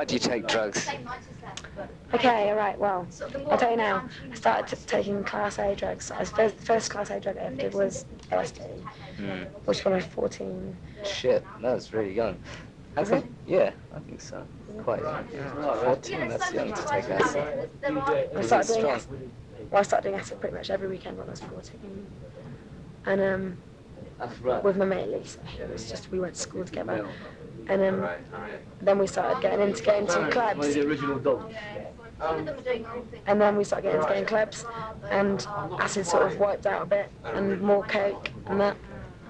do you take drugs? Okay, alright, well, I'll tell you now. I started taking Class A drugs. The first Class A drug I ever did was LSD, which when I was 14. Shit, that's really young. Is it? Yeah, I think so. Quite young. 14, that's young to take acid. I started doing acid. Well, I started doing acid pretty much every weekend when I was 14. And with my mate Lisa. It was just, we went to school together. And then we started getting into going to clubs. And then we started getting into going clubs, and acid sort of wiped out a bit, and more coke and that.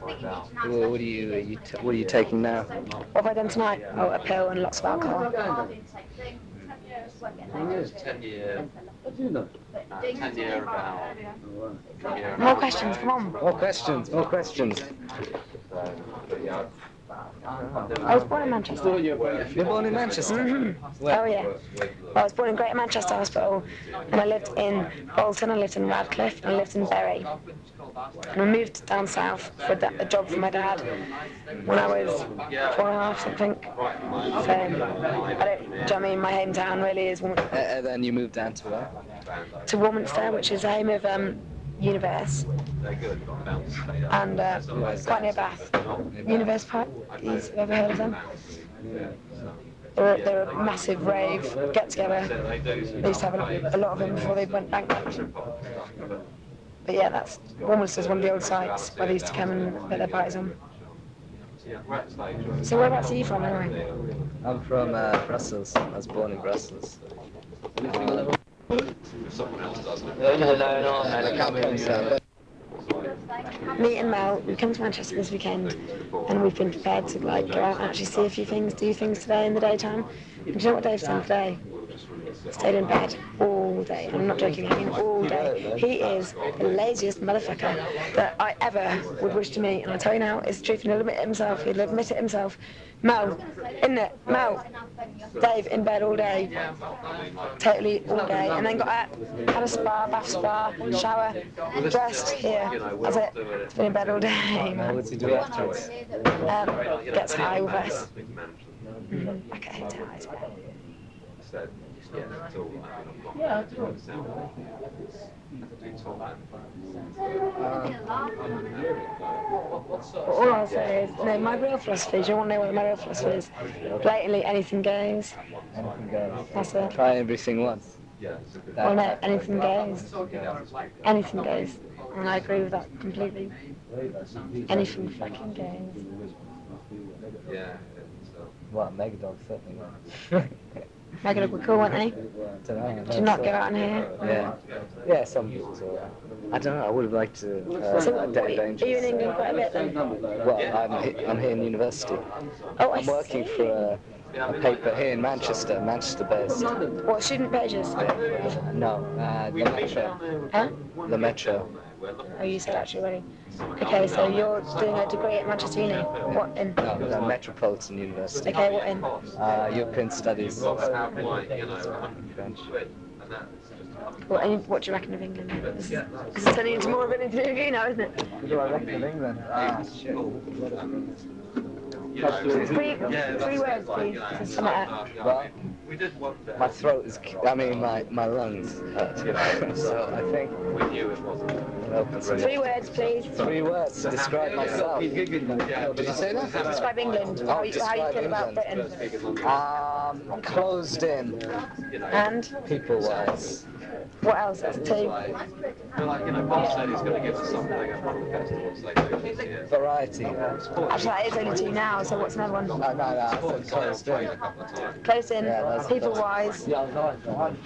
Well, what are you taking now? What have I done tonight? Oh, a pill and lots of alcohol. 10 year. What do you know? 10 year about. More questions, come on. More questions. I was born in Manchester. You're born in Manchester? Mm-hmm. Oh yeah. Well, I was born in Greater Manchester Hospital, and I lived in Bolton, I lived in Radcliffe, and I lived in Bury. And I moved down south for a job for my dad when I was 4.5, something. So, do you know what I mean? My hometown really is Then you moved down to where? To Warminster, which is the home of Universe, and quite near Bath. Universe Park, you've ever heard of them? They're a massive rave get-together. They used to have a lot of them before they went bankrupt. But yeah, Warminster's one of the old sites where they used to come and put their parties on. So whereabouts are you from anyway? I'm from Brussels. I was born in Brussels. Me and Mel, we come to Manchester this weekend, and we've been prepared to like go out and actually see a few things, do things today in the daytime. And do you know what Dave's done today? Stayed in bed all day. I'm not joking, I mean all day. He is the laziest motherfucker that I ever would wish to meet. And I tell you now, it's the truth, and he'll admit it himself. He'll admit it himself. Mel, isn't it? Mel, Dave in bed all day, totally all day, and then got up, had a spa, bath spa, shower, dressed here. That's it. It's been in bed all day. What does he do afterwards? Gets high with us. Like a hotel high spot. Yeah, I do. All I'll say is, no, my real philosophy, do you want to know what my real philosophy is? Blatantly, anything goes. Anything goes. That's it. Try everything once. Well, no, anything goes. Anything goes. And I agree with that completely. Anything fucking goes. Well, Megadog certainly won't. Megadog were cool, weren't they? Don't know. Did not go out in here. Yeah, some people do. I don't know, I would have liked to So, a Day of Danger. are you in England quite a bit then? Well, I'm here in university. Oh, I I'm working see. for a paper here in Manchester based. What, student pages? No, the Metro. Huh? The Metro. Oh, you said actually already. Okay, so you're doing a degree at Manchester Uni. What in? No, Metropolitan University. Okay, what in? European Studies. French. What do you reckon of England? This is turning into more of an interview now, isn't it? What do I reckon of England? Shit. Three words, please. To sum it up. Well, my throat is, my lungs hurt, so I think Three words, please. 3 words to describe myself. Did you say that? Describe England. How you feel about Britain. Closed in. And? People-wise. What else? That's 2. Bob said he's going to give us something at one of the festivals they do this year. Variety. Actually, that is only 2 now, so what's another one? No, I said closed in. Close in, Yeah, people-wise.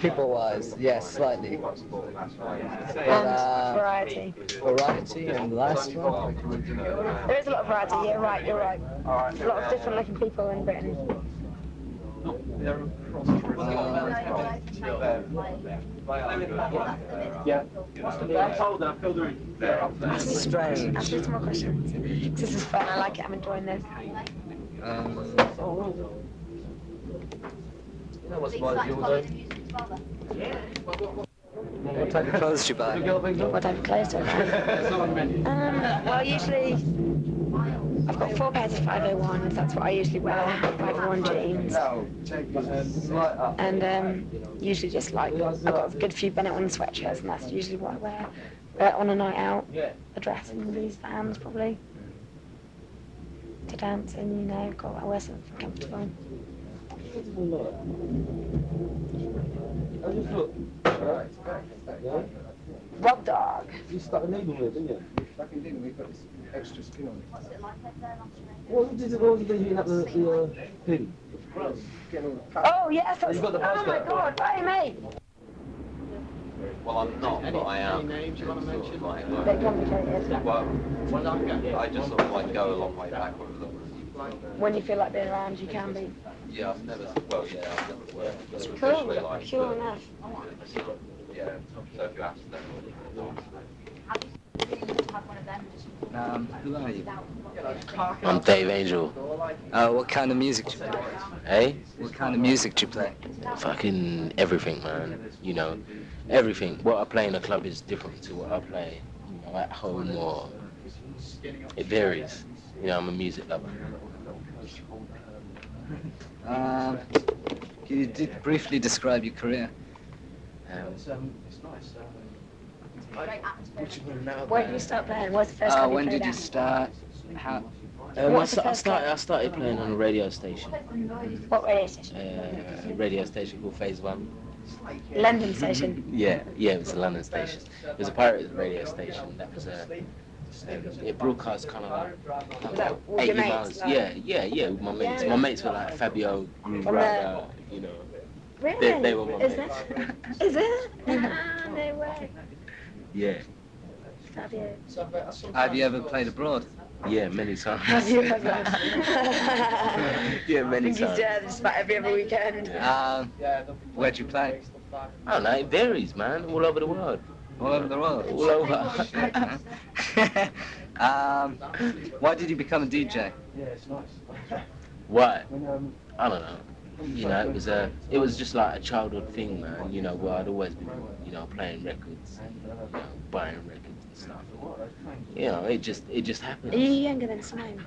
People-wise, yes, slightly. And variety. Variety, and the last one? There is a lot of variety, you're right. A lot of different looking people in Britain. That's strange. Ask me some more questions. This is fun, I like it, I'm enjoying this. What type of clothes do you buy? What type of clothes do I buy? Well, usually I've got 4 pairs of 501s, that's what I usually wear, 501 jeans. And usually just like, I've got a good few Benetton sweatshirts, and that's usually what I wear on a night out. A dress and these Vans probably. To dance in, I wear something comfortable. Rob Dog. You stuck a needle with, didn't you? Fucking didn't. We've got this extra skin on it. What's it like over there in Australia? What was it heating up the pin? Oh, yes. You've got the oh, my God. Hey, mate. Well, I'm not, but I am. Any names you want to mention? Bit complicated. Well, I just sort of like go a long way back with them. When you feel like being around, you can be. Yeah, I've never worked. That's Cool. officially like. Sure enough. Yeah, so if you ask them. Have one of them just Who are you? I'm Dave Angel. What kind of music do you play? Hey? What kind of music do you play? Fucking everything, man. You know, everything. What I play in a club is different to what I play, you know, at home, or it varies. You know, I'm a music lover. Can you briefly describe your career? Where did you start playing? What's the first club you When played did you at? start? How? I started playing on a radio station. What radio station? A radio station called Phase One. London station. Yeah, it was a London station. It was a pirate radio station. That was it broadcast kind of like with 80 your mates, miles. like? Yeah, with my mates. Yeah. My mates were like Fabio, Braga, you know. Really? They were my Is mates. it? Is it? No way. Yeah. Fabio. Have you ever played abroad? Yeah, many times. Have you ever? Yeah, many I think he's times. there just about every other weekend. Where'd you play? I don't know, it varies, man. All over the world. All over the world? All over. Why did you become a DJ? Why? I don't know. You know, it was just like a childhood thing, man. You know, where I'd always been, you know, playing records, you know, buying records and stuff. You know, it just happened. Are you younger than Simone?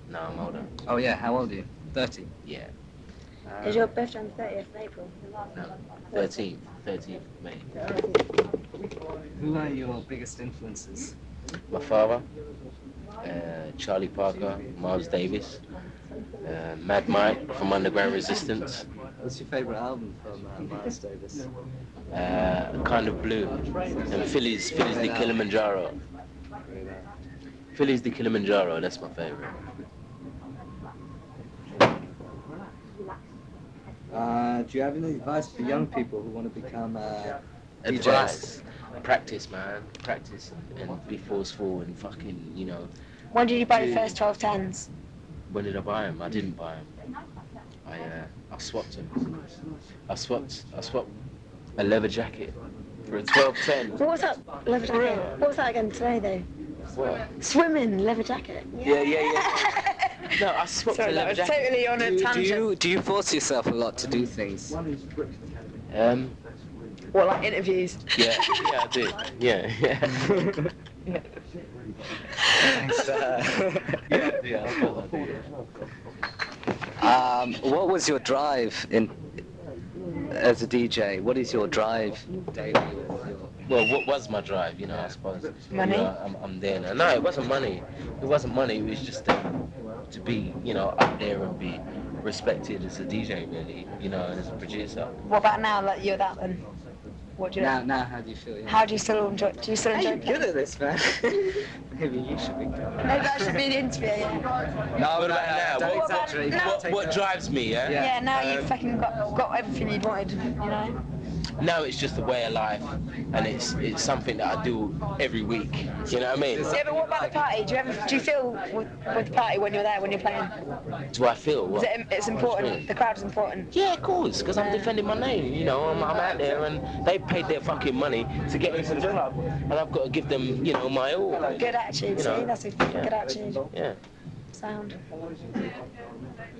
No, I'm older. Oh yeah, how old are you? 30? Yeah. Is your birthday on the 30th of April? No, 13th of May. Who are your biggest influences? My father, Charlie Parker, Miles Davis, Mad Mike from Underground Resistance. What's your favourite album from Miles Davis? Kind of Blue, and Philly's the Kilimanjaro. Philly's the Kilimanjaro, that's my favourite. Do you have any advice for young people who want to become Advice. Practice, man. Practice and be forceful and fucking, you know. When did you buy your first 1210s? When did I buy them? I didn't buy them. I swapped them. I swapped a leather jacket for a 1210. What was that leather jacket? What was that again today though? What? Swimming leather jacket. Yeah. No, I swapped Sorry, a leather that was jacket. totally on a tangent. Do you force yourself a lot to do things? Or like interviews. Yeah, I do. Yeah. Thanks. What was your drive as a DJ? What is your drive daily? Well, what was my drive, you know, I suppose. Money? You know, I'm there now. No, it wasn't money. It wasn't money. It was just to be, you know, up there and be respected as a DJ, really, you know, and as a producer. What about now that you're that then? What do you Now, how do you feel? Yeah. How do you still enjoy? Do you still enjoy? You're good at this, man. Maybe you should be. Maybe that should be the interview. Yeah. No, What about now? don't exaggerate. What drives me, yeah? Yeah. Now you've fucking got everything you'd wanted. You know. No, it's just a way of life, and it's something that I do every week. You know what I mean? Yeah, but what about the party? Do you feel with the party when you're there, when you're playing? Do I feel what? It's important. The crowd is important. Yeah, of course, because I'm defending my name. You know, I'm out there, and they paid their fucking money to get into the club, and I've got to give them, you know, my all. Good attitude. You know? See, that's a good attitude. Yeah. Sound.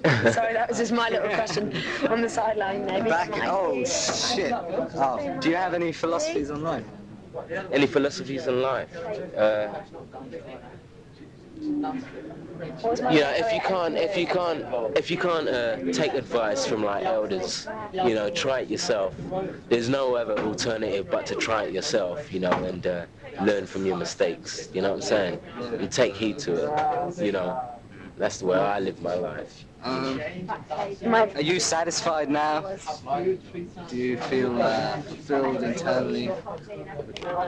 Sorry, that was just my little question on the sideline. Maybe. Oh shit! Oh, do you have any philosophies on life? Any philosophies in life? You know, if you can't take advice from like elders, you know, try it yourself. There's no other alternative but to try it yourself, you know, and learn from your mistakes. You know what I'm saying? You take heed to it, you know. That's the way I live my life. Are you satisfied now? Do you feel fulfilled internally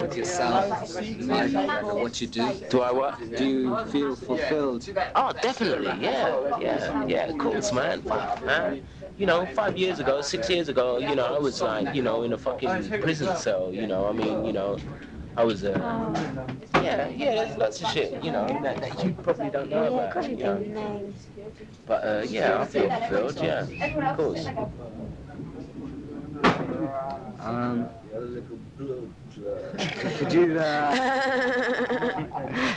with yourself, like what you do? Do I what? Do you feel fulfilled? Oh, definitely, yeah, of course, man. Fuck, man. You know, 5 years ago, 6 years ago, you know, I was like, you know, in a fucking prison cell, you know, I mean, you know, I was, there's lots of shit, you know, that you probably don't know about, you know. But, yeah, I feel fulfilled, yeah, of course. Could you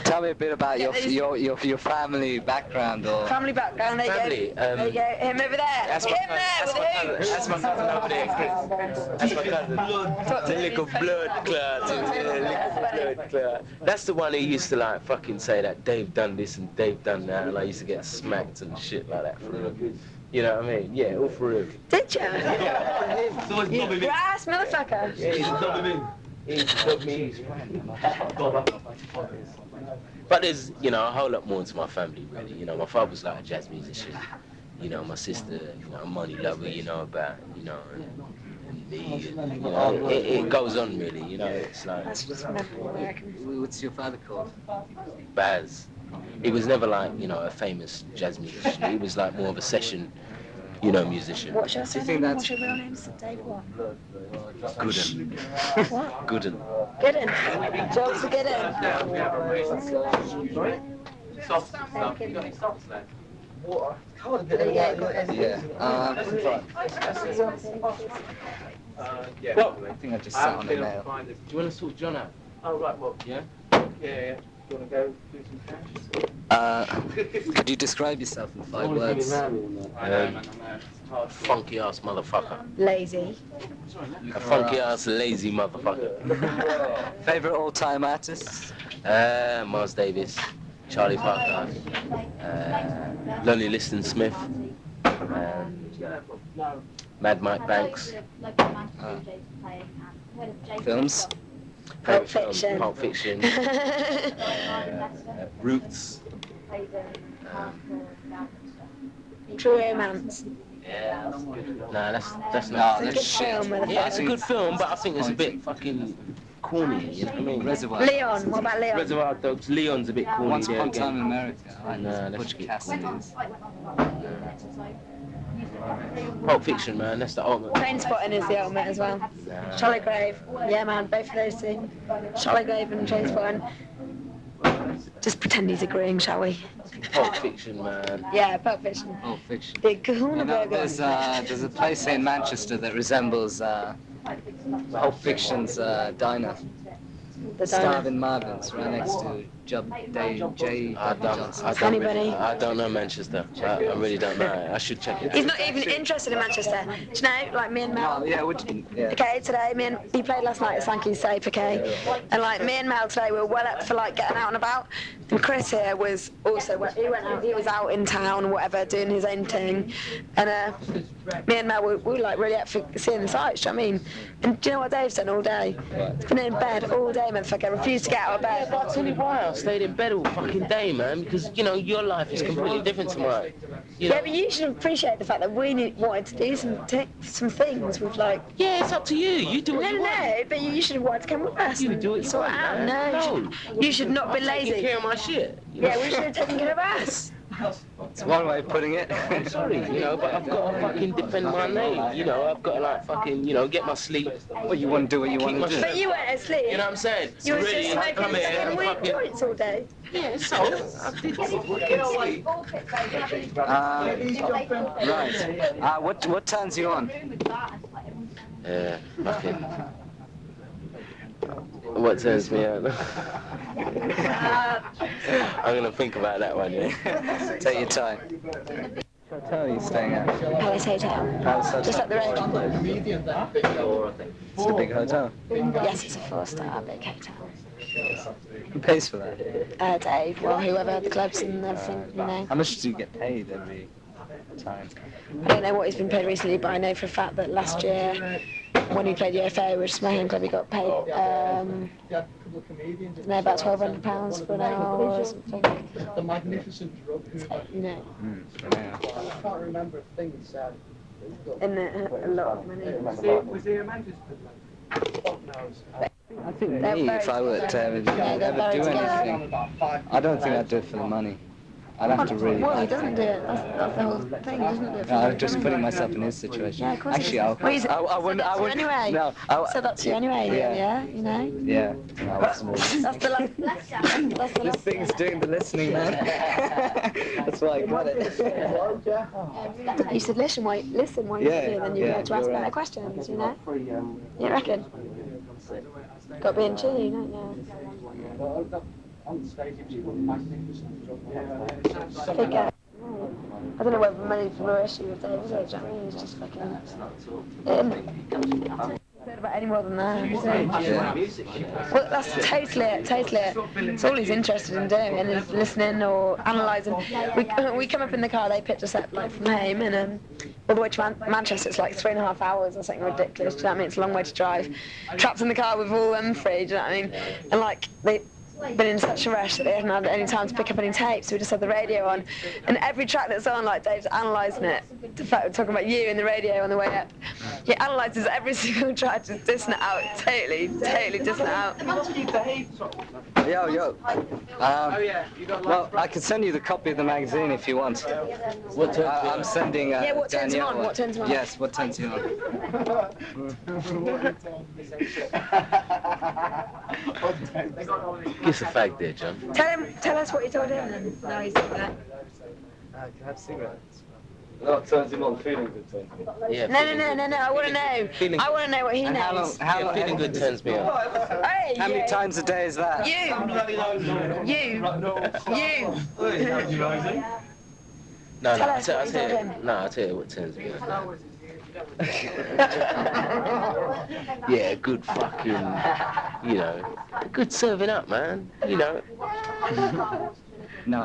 tell me a bit about your family background or family background? There you go. There you go. Him over there. That's my cousin over there, Chris. That's my cousin. The little blood clot. That's the one who used to like fucking say that Dave done this and Dave done that, and I used to get smacked and shit like that. You know what I mean? Yeah, all for real. Did you? You brass motherfucker. Yeah, he's dubbed me. But there's, you know, a whole lot more to my family, really. You know, my father was like a jazz musician. You know, my sister, you know, a money lover, you know, about, you know, and me, you know, it goes on, really, you know, it's like... What's your father called? Baz. He was never like, you know, a famous jazz musician. He was like more of a session, you know, musician. What's your surname? What's your real name? Dave what? Gooden. What? Gooden. Gooden. Jobs for Gooden. Water. Well, I think I just sat on the nail. do you want to sort John out? Oh, right, well, Yeah? yeah. Do you want to go do some cash? Could you describe yourself in 5 words? Funky ass motherfucker. Lazy. A funky ass lazy motherfucker. Favorite all-time artists? Miles Davis, Charlie Parker, Lonnie Liston Smith, Mad Mike Banks. Films? Pulp Fiction. Pulp Fiction. Roots. True Romance. Nah, that's No, not. It's a good film with a Yeah, it's a good film, but I think it's a bit fucking corny. You know what I mean? Reservoir. Leon. What about Leon? Reservoir Dogs. Leon's a bit corny. Once there Upon a again. Time in America. I like Nah, this. that's Butch good. Cassidy's. Pulp Fiction, man. That's the ultimate. Trainspotting is the ultimate as well. Nah. Charlie Grave. Yeah, man. Both of those two. Charlie Grave and Trainspotting. Just pretend he's agreeing, shall we? Pulp Fiction, man. Yeah, Pulp Fiction. Pulp Fiction. Big You Kahuna know, Burger. there's a place in Manchester that resembles Pulp Fiction's diner. The Starving Marvin's, right next to J. I don't know Manchester. I really don't know. I should check it. He's not even interested in Manchester. Do you know, like me and Mel? Oh, yeah, Okay, today, he played last night at Sankey's Safe, okay? And like me and Mel today were well up for like getting out and about. And Chris here was also, he went out, he was out in town, whatever, doing his own thing. And me and Mel were like really up for seeing the sights, do you know what I mean? And do you know what Dave's done all day? He's been in bed all day, motherfucker, refused to get out of bed. I'll tell you why I stayed in bed all fucking day, man, because, you know, your life is completely different to mine. You know? Yeah, but you should appreciate the fact that we wanted to do some things with like... Yeah, it's up to you. You do what you want. No, but you should have wanted to come with us. You do what you sort want, it out. man. No, you should not be I'm lazy. taking care of my shit. Yeah, we should have taken care of us. It's one way of putting it. I'm sorry, you know, but I've got to fucking defend my name. You know, I've got to like fucking, you know, get my sleep. Well, you want to do what you want to do. But you weren't asleep. You know what I'm saying? You were Really, just smoking come here and weed fucking... joints all day. Yeah, so I did fucking sleep. Right. What turns you on? Fucking... What turns me on? I'm gonna think about that one, yeah? Take your time. What hotel are you staying at? Palace Hotel. Palace Hotel. Just up the road. It's a big hotel. Yes, it's a 4-star big hotel. Who pays for that? Dave, well, whoever had the clubs and everything, you know. How much do you get paid every time. I don't know what he's been paid recently, but I know for a fact that last year, when he played UFO, which is my home club, he got paid, about £1,200 for an hour or something. The magnificent drug. You know. Yeah. I can't remember a thing he said. And a lot of money. Was he a Manchester man? God knows. I think me, if I were to ever do anything, I don't think I'd do it for the money. I'd have to really... Well, he doesn't do it. That's the whole thing, doesn't it? No, I'm just putting myself in his situation. Yeah, of course. Actually, I wouldn't... Anyway. No, So that's you anyway, yeah, you know? Yeah. That's the last. This thing's doing the listening, man. That's why I got it. You said listen while you sit here, then you're able to ask better questions, you know? You reckon? Got to be in tune, don't you? On stage, he was magnificent drug. I don't know whether money's a real issue with Dave, is it? Do you know what I mean? He's just fucking... Said about any more than that, is it? Well, that's totally it. It's all he's interested in doing, and is listening or analysing. We come up in the car, they picked us up like from home, and all the way to Manchester, it's like 3.5 hours or something ridiculous. Do you know what I mean? It's a long way to drive. Trapped in the car with all them three, do you know what I mean? And like they've been in such a rush that they haven't had any time to pick up any tapes, so we just had the radio on, and every track that's on, like Dave's analysing it. In fact, we're talking about you in the radio on the way up. He analyses every single track, just dissing it out, totally dissing it out. Yo. Well, I can send you the copy of the magazine if you want. What turns I'm sending what turns him on? What turns him on? Yes, what turns you on? Give us a fag there, John. Tell us what you told him then. No, he's doing that. Can I have cigarettes? No, it turns him on, feeling good turns me on. Yeah, No, I want to know. I want to know what he knows. How long, feeling good turns me on. Hey, how many times a day is that? You. No, Tell us what I'll you tell told you. him. No, I'll tell you what turns me on. Yeah, good fucking, good serving up, man. No.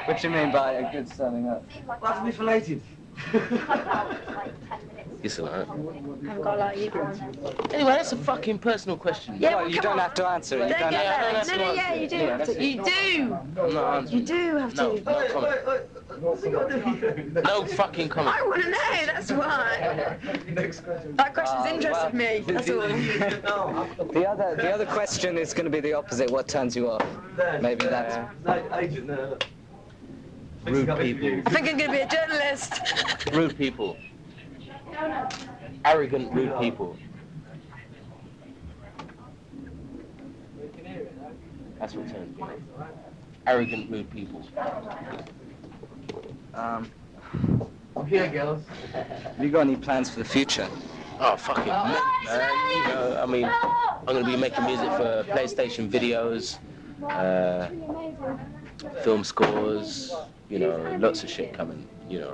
What do you mean by a good serving up? That's methylated. It's alright. I haven't got a lot of you, Anyway, that's a fucking personal question. Yeah, well, you don't have to answer it. You do have to. You do. I'm not answering. You do have to. No comment. No fucking comment. I want to know, that's why. That question's interested me, that's all. The other question is going to be the opposite. What turns you off? Maybe that's... Rude people. I think I'm going to be a journalist. Rude people. Arrogant, rude people. That's what turns me on. Arrogant, rude people. Okay, girls. Have you got any plans for the future? Oh, fucking man. I'm going to be making music for PlayStation videos, film scores, lots of shit coming, in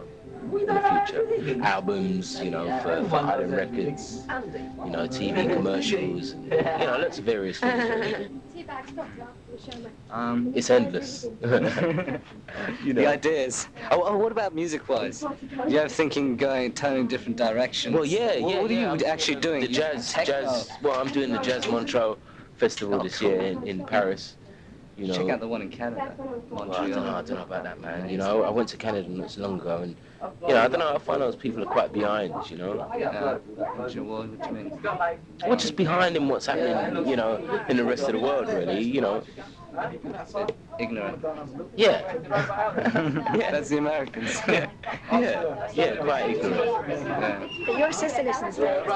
the future. Albums, for Island Records, TV commercials, lots of various things. It's endless. The ideas. Oh, what about music-wise? You ever thinking turning different directions? Well, yeah. What are you actually doing? The jazz. Well, I'm doing the Jazz Montreux Festival this year in Paris. Check out the one in Canada, Montreal. Well, I don't know about that, man. I went to Canada not so long ago, and I don't know. I find those people are quite behind. What do you mean? Well, just behind in what's happening, in the rest of the world, really. Ignorant. Yeah. That's the Americans. Yeah, quite ignorant. Yeah. But your sister listens to it.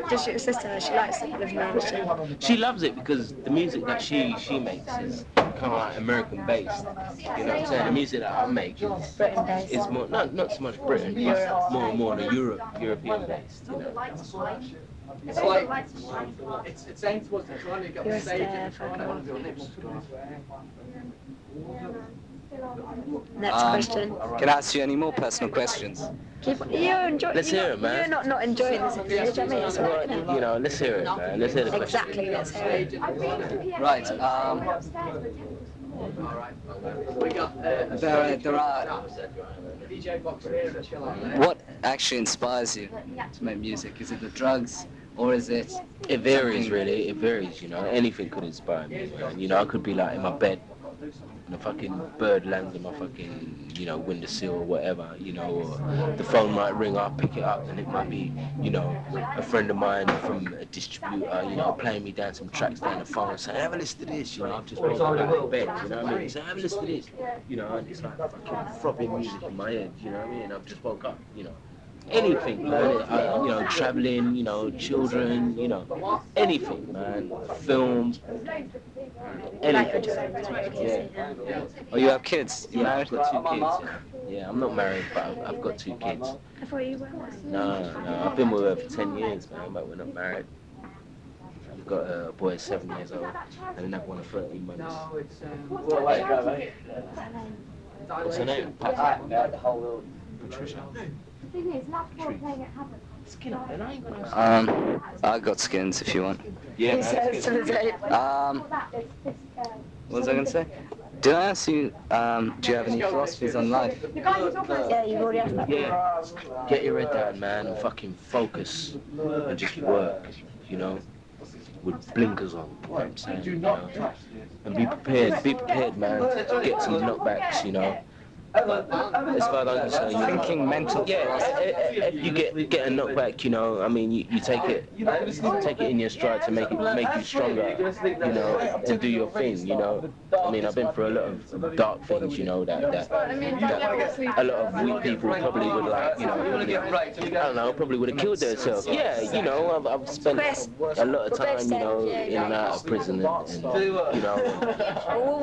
Does your sister, she likes it, lives in Manchester? She loves it because the music that she makes is kind of like American based. You know what I'm saying? The music that I make is Britain based. it's more not so much Britain, it's more the European based. It's like it's aimed towards the trying to get on stage and trying to do lips. Next question. Can I ask you any more personal questions? Let's hear it, man. You're not enjoying this interview, do you know what I mean? It's all right, isn't it? Let's hear it, man. Let's hear the question. Exactly, let's hear it. Right. We got There are. DJ box here and chill out there. What actually inspires you to make music? Is it the drugs, or is it? It varies, something- really. It varies, you know. Anything could inspire me, man. You know, I could be like in my bed, and a fucking bird lands on my fucking, you know, windowsill or whatever, you know, or the phone might ring, I'll pick it up, and it might be, you know, a friend of mine from a distributor, you know, playing me down some tracks down the phone, saying, have a listen to this, you know, I've just woken up out of bed, you know what I mean? Saying, have a listen to this, you know, and it's like fucking throbbing music in my head, you know what I mean? I've just woke up, you know. Anything, man. You know, traveling, you know, children, you know, anything, man. Film, anything. Yeah. Oh, you have kids? You Yeah, married? I've got 2 kids. Yeah, I'm not married, but I've got 2 kids. I thought you were married. No, I've been with her for 10 years, man, but we're not married. We've got a boy 7 years old and another one of 13 months. No, it's What's her name? Patricia. thing is, not all playing at Hammond. Skin up, and I ain't gonna. I got skins if you want. Yeah. He says to the tape. What was I gonna say? Did I ask you? Do you have any philosophies on life? Yeah, you've already asked that. Yeah. Get your head down, man, and fucking focus and just work, you know, with blinkers on, you know what I'm saying, you know, and be prepared, man, to get some knockbacks, you know. As far as I'm concerned, you Thinking mental. Yeah, if you get a knockback, you know, I mean, you take it in your stride to make you stronger, you know, and do your thing, you know. I mean, I've been through a lot of dark things, you know, that a lot of weak people probably would like, you know, probably would have killed themselves. Yeah, you know, I've spent a lot of time, you know, in and out of prison, and you know,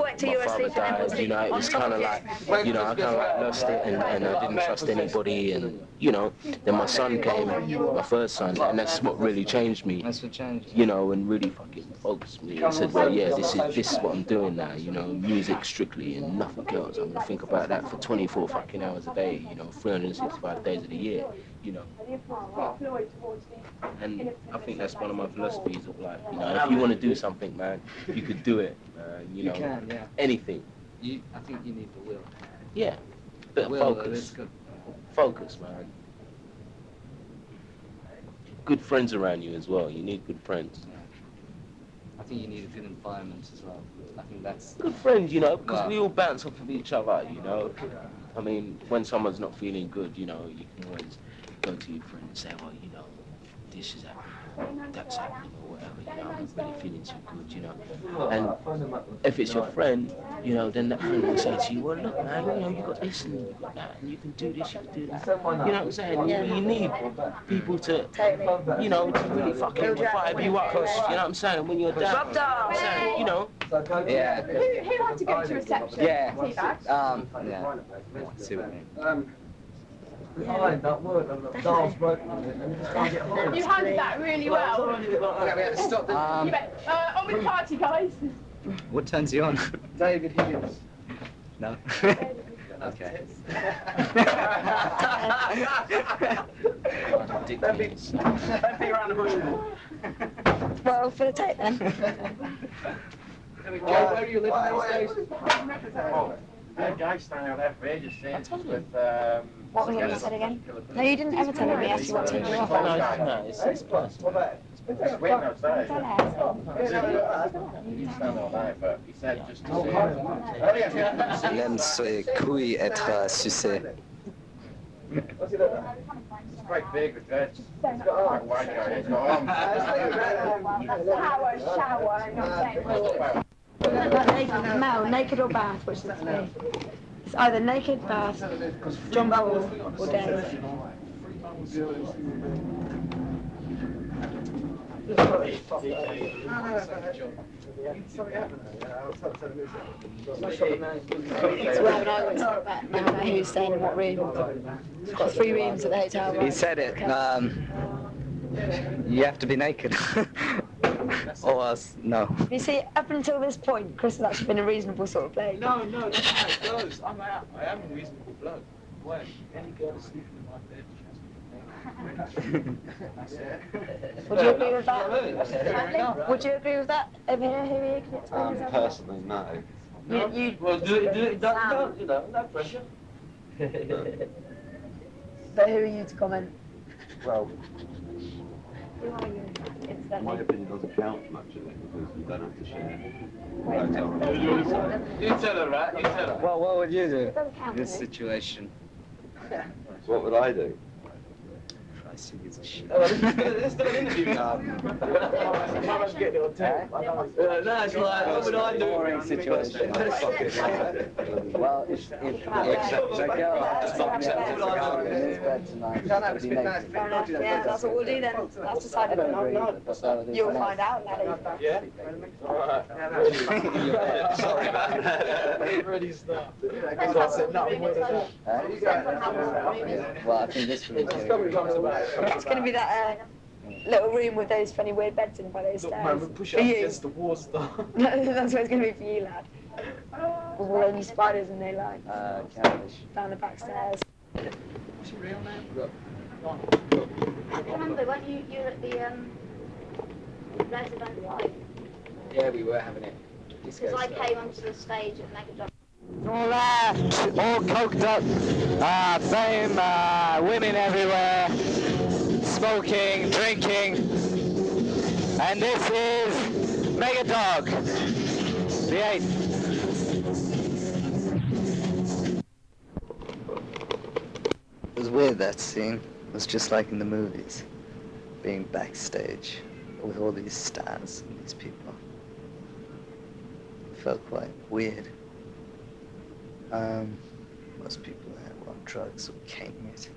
my father died, you know, it was kind of like, you know, I kind of like lost it, and I didn't trust anybody, and you know, then my son came, my first son, and that's what really changed me. That's what changed. You know, and really fucking focused me and said, well, yeah, this is what I'm doing now, you know, music strictly and nothing else. I'm gonna think about that for 24 fucking hours a day, you know, 365 days of the year, you know. And I think that's one of my philosophies of life, you know, if you want to do something, man, you could do it, you know, can, yeah. anything. I think you need the will. Yeah, bit of focus. Focus, man. Good friends around you as well. You need good friends. I think you need a good environment as well. I think that's good friends, you know, because we all bounce off of each other, you know. I mean, when someone's not feeling good, you know, you can always go to your friend and say, well, you know, this is happening, that's happening, or whatever, you know, I'm not really feeling too good, you know. And if it's your friend, you know, then that friend will say to you, well, look, man, you know, you got this and you got that, and you can do this, you can do that. You know what I'm saying? Yeah. You need people to, you know, to really fucking fire you up, you know what I'm saying, when you're down. You know. Yeah. Who had to go to reception? Yeah. Teabag? Yeah. I see what you mean. You handled that really well. Stop On with the party, guys. What turns you on? David Higgins. No. Okay. Don't beat around the bush more. Well, for the tape then. Where are you living these days? That guy standing out there for ages saying with What was it you said again? No, you didn't ever tell me. Asked you what tape you were off. No, it's personal. It's waiting outside. He stand all night, but he said just to say. Il aime ses couilles être sucées. It's quite big with dreads. He's got a white guy. He's got Mel, naked or bath, which is it to be? It's either naked, bath, John Paul, or Dave. So we're having arguments about now who's staying in what room. We've got 3 rooms at the hotel. He said it. You have to be naked. Or else, no. You see, up until this point, Chris has actually been a reasonable sort of bloke. No, that's how it goes. I am a reasonable bloke. When any girl is sleeping in my bed, Would you agree with that? Would you agree with that? Over here, can you explain yourself? Personally, no. Well, do it, don't, you know, no pressure. But who are you to comment? Well, Who are you? My opinion doesn't count much in it because you don't have to share. you tell her, right? You tell her. Well, what would you do doesn't count, in this does it? situation? So what would I do? Christ, he gives a shit. Let's do an interview now. No, it's like, what would I do? Boring situation. Well, if the girl has something else to go in his bed tonight, would he make it? Fair enough. Yeah, that's what we'll do then. That's decided. You'll find out, laddie. Yeah? Alright. Sorry about that. Ready start. Well, I think this one is It's going to be that little room with those funny weird beds in by those stairs. Push For up you. against the wall star. That's what it's going to be for you, lad. With all those spiders and they like down the back stairs. What's your real name? Remember when you were at the resident live? Yeah, we were having it. Because I came onto the stage at Megadog. All that, all coked up, fame, women everywhere, smoking, drinking, and this is Megadog, the 8th. It was weird, that scene. It was just like in the movies, being backstage with all these stars and these people. It felt quite weird. Most people were on drugs or caning it.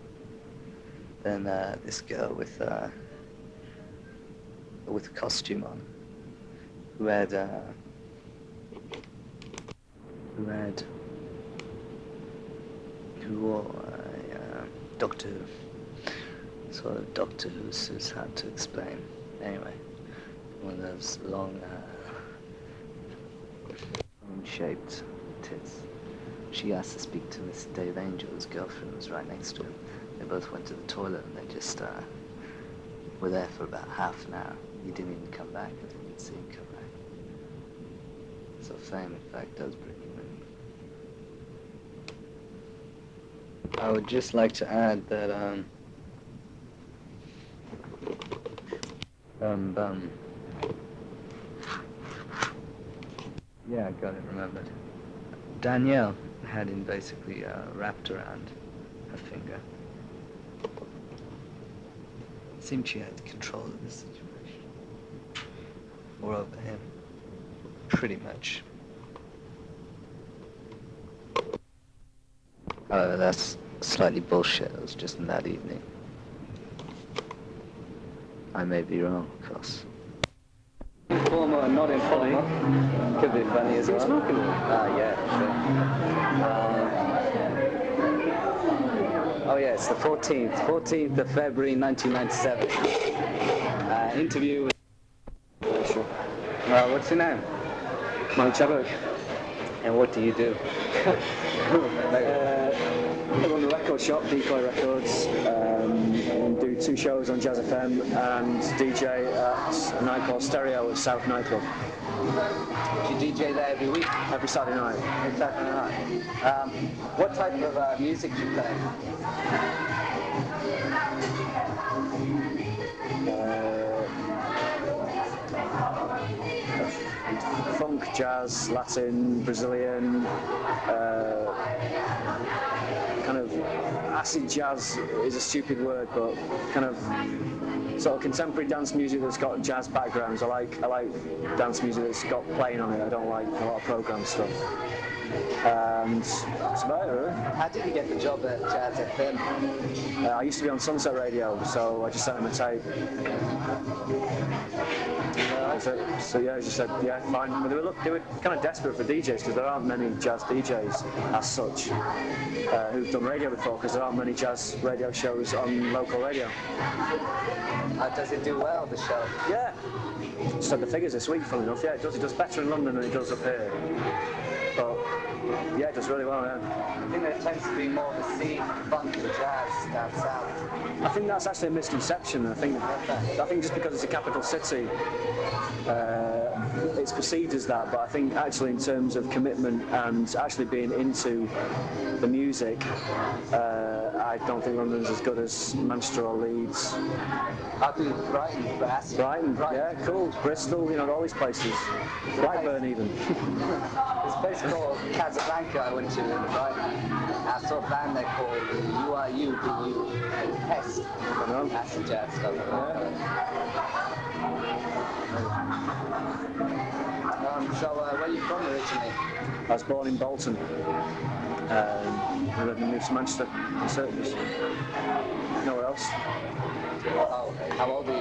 Then this girl with a costume on, who wore Doctor Who, sort of Doctor Who's hard to explain. Anyway, one of those long, shaped tits. She asked to speak to Mr. Dave Angel, his girlfriend was right next to him. They both went to the toilet and they just were there for about half an hour. He didn't even come back. I didn't see him come back. So fame, in fact, does bring you in. I would just like to add that yeah, I got it remembered. Danielle had him basically wrapped around her finger. It seemed she had control of the situation. Or over him. Pretty much. However, that's slightly bullshit. It was just in that evening. I may be wrong, of course. Informal and not informal. Could be funny as well. Smoking one? Yeah, sure. Oh yeah, it's the 14th of February 1997. Interview with... what's your name? Mike Chadwick. And what do you do? I run the record shop, Decoy Records, and do 2 shows on Jazz FM and DJ at a night called Stereo at South Nightclub. You DJ there every week? Every Saturday night. Every Saturday night. What type of music do you play? Funk, jazz, Latin, Brazilian, kind of acid jazz is a stupid word, but kind of sort of contemporary dance music that's got jazz backgrounds. I like dance music that's got playing on it. I don't like a lot of program stuff. And that's about it, really. How did you get the job at Jazz FM? I used to be on Sunset Radio, so I just sent him a tape. So yeah, he just said, yeah, fine. But they were kind of desperate for DJs because there aren't many jazz DJs as such who've done radio before, because there aren't many jazz radio shows on local radio. Does it do well, the show? Yeah. said the figures this week, funnily enough. Yeah, it does better in London than it does up here. But yeah, it does really well, yeah. I think there tends to be more of a scene funk and jazz down south. I think that's actually a misconception. I think just because it's a capital city, it's perceived as that. But I think actually in terms of commitment and actually being into the music, I don't think London's as good as Manchester or Leeds. I think Brighton, Brighton, yeah, cool. Bristol, you know, all these places. Blackburn even. This place called Casablanca I went to in Brighton. I saw a band there called You Are You, Be You, and Pest. Acid jazz stuff. So where are you from originally? I was born in Bolton. I moved to Manchester in service. Nowhere else. How old are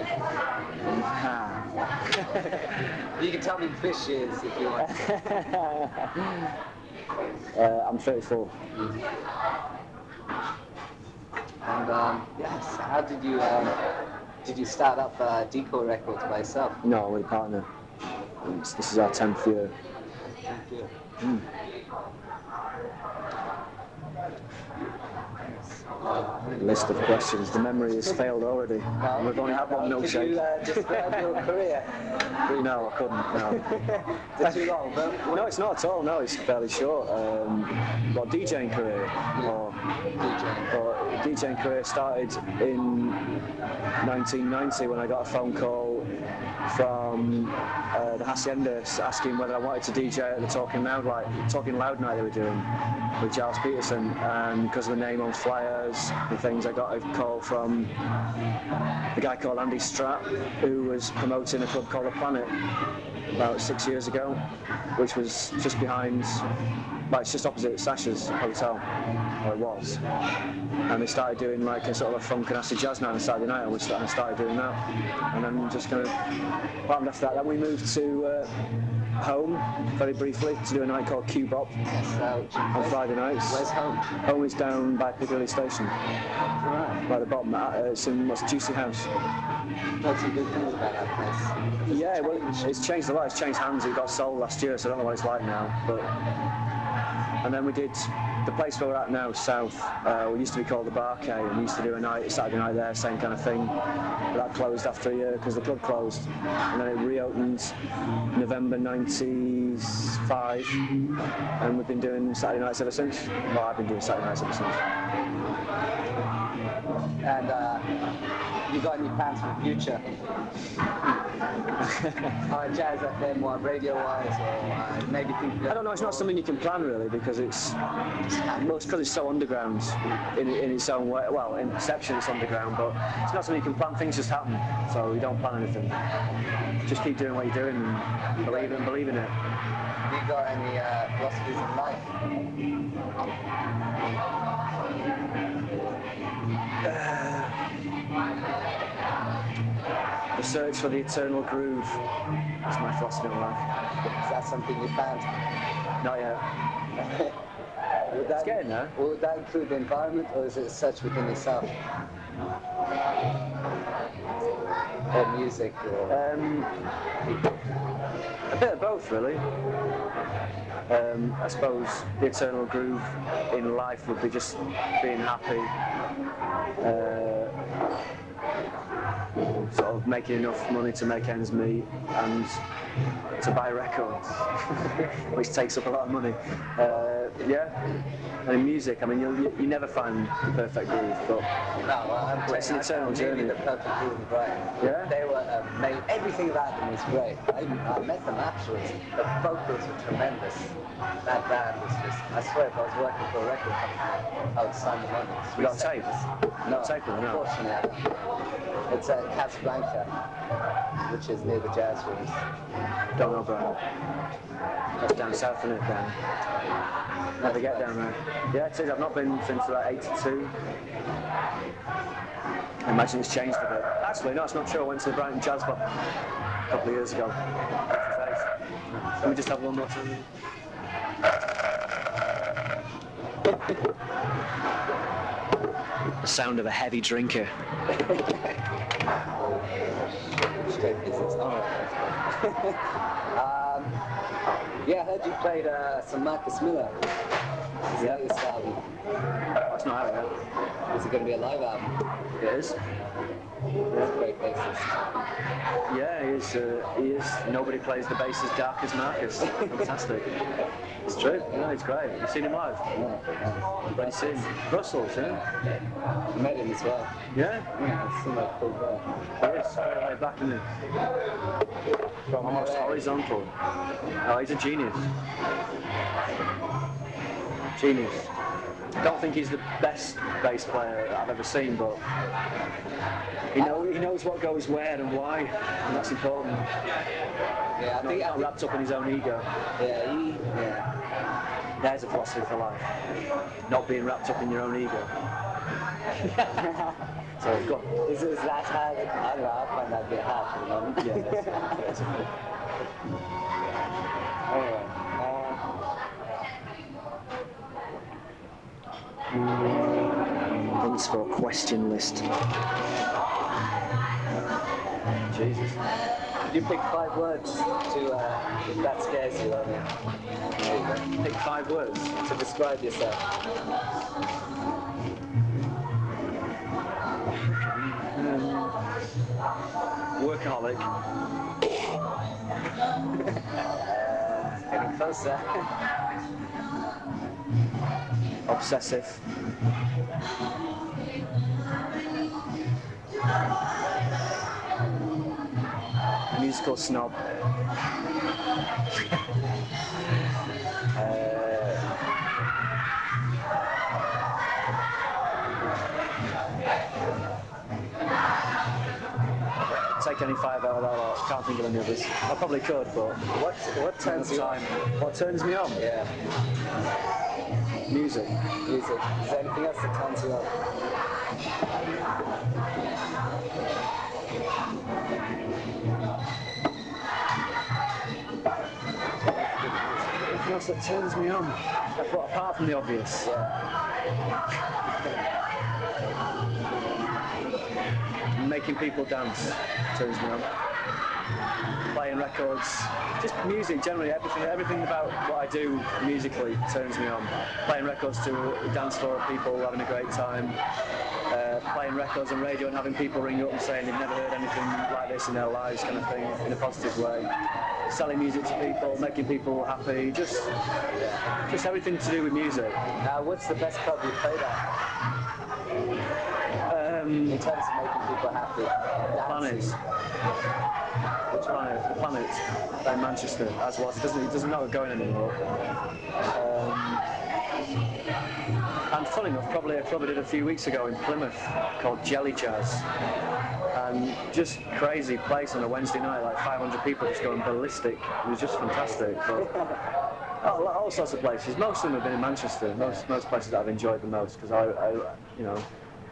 you? You can tell me fish years if you want. I'm 34. And yes, how did you start up Decoy Records by yourself? No, with a partner. This is our 10th year. 10th year. List of questions. The memory has failed already. No, We've only had one milkshake. Could you just describe your career? No, I couldn't. No. Is it too long? No, it's not at all. No, it's fairly short. Got DJing career. Or DJing career started in 1990 when I got a phone call from the Hacienda asking whether I wanted to DJ at the Talking Loud night they were doing with Giles Peterson, and because of the name on flyers and things, I got a call from a guy called Andy Stratt, who was promoting a club called The Planet about 6 years ago, which was just behind, well, it's just opposite Sasha's hotel, or it was. And they started doing like a sort of a funk and acid jazz night on Saturday night, and I started doing that. And then just kind of, what happened after that? Then we moved to Home, very briefly, to do a night called Q-Bop on Friday nights. Where's Home? Home is down by Piccadilly Station. Right. By the bottom, it's in what's Juicy House. What's some good things about that place? Yeah, well, it's changed a lot. It's changed hands. It got sold last year, so I don't know what it's like now. But and then we did the place where we're at now, South. We used to be called the Barcade, and we used to do a Saturday night there, same kind of thing. But that closed after a year because the club closed, and then it reopened November '95, and we've been doing Saturday nights ever since. Well, I've been doing Saturday nights ever since. And you got any plans for the future? Jazz FM, what, radio-wise, or maybe think that... I don't know, it's not something you can plan really, because it's so underground in its own way. Well, in perception it's underground, but it's not something you can plan. Things just happen, so you don't plan anything. Just keep doing what you're doing and believe in it. Have you got any philosophies in life? The search for the eternal groove is my philosophy in life. Is that something you found? Not yet. It's getting there. Would that include the environment, or is it a search within yourself? Or music, or... a bit of both, really. I suppose the eternal groove in life would be just being happy, sort of making enough money to make ends meet and to buy records, which takes up a lot of money. Yeah, and in music, I mean, you never find the perfect groove, but it's an eternal journey. The perfect groove, right? Yeah. They were everything about them was great. I met them afterwards. The vocals were tremendous. That band was just, I swear, if I was working for a record company, I would sign them on. You got tape? No, tape or no? Unfortunately, I don't. It's at Casablanca, which is near the jazz rooms. Don't know, Brian. That's down south, isn't it, Dan? Never get down there. Yeah, it is. I've not been since about 82. I imagine it's changed a bit. Actually, no, it's not true. I went to the Brighton Jazz Bar a couple of years ago. Let me just have one more time. The sound of a heavy drinker. Yeah, I heard you played some Marcus Miller. His latest album. It's not out yet. Is it going to be a live album? It is. He's a great bassist. Yeah, he is. Nobody plays the bass as dark as Marcus. Fantastic. It's true. Yeah, it's great. You've seen him live? Yeah. But you've seen Brussels, yeah? I met him as well. Yeah? Yeah, it's some like cool guy. He is. Very laid back, isn't he? Almost horizontal. Oh, he's a genius. Genius. I don't think he's the best bass player I've ever seen, but he knows what goes where and why, and that's important. Yeah, I think not wrapped up in his own ego. Yeah, There's a philosophy for life. Not being wrapped up in your own ego. So go on. Is that hard? I don't know, I find that a bit hard at the moment. Yeah, that's Anyway. Thanks for a question list. Jesus. Could you pick 5 words to, if that scares you, I mean? There you go. Pick 5 words to describe yourself. Workaholic. Getting closer. Obsessive. Musical snob. Take any 5 out of that lot. Can't think of any others. I probably could, but What turns you on? What turns me on? Yeah. Music. Music. Is there anything else that turns you on? Anything else that turns me on? Apart from the obvious. Making people dance turns me on. Playing records, just music generally, everything about what I do musically turns me on. Playing records to a dance floor of people having a great time. Playing records on radio and having people ring up and saying they've never heard anything like this in their lives, kind of thing, in a positive way. Selling music to people, making people happy, just everything to do with music. What's the best club you played at? In terms of making people happy. Planets. Which Planet? The Planet in Manchester, as was. It doesn't know going anymore. And funny enough, probably a club I did a few weeks ago in Plymouth called Jelly Jazz. And just crazy place on a Wednesday night, like 500 people just going ballistic. It was just fantastic. But all sorts of places. Most of them have been in Manchester. Most places that I've enjoyed the most, because I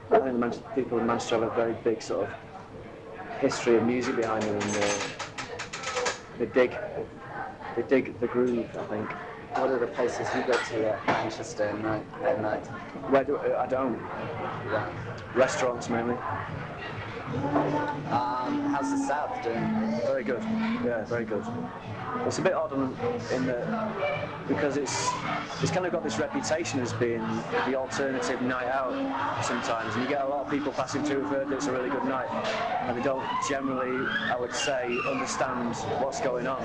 think the people in Manchester have a very big sort of history of music behind them, and they dig the groove, I think. What are the places you go to at Manchester at night? I don't. Yeah. Restaurants mainly. How's the South doing? Very good. Yeah, very good. It's a bit odd in that because it's kind of got this reputation as being the alternative night out sometimes, and you get a lot of people passing through who've heard that it's a really good night, and they don't generally, I would say, understand what's going on.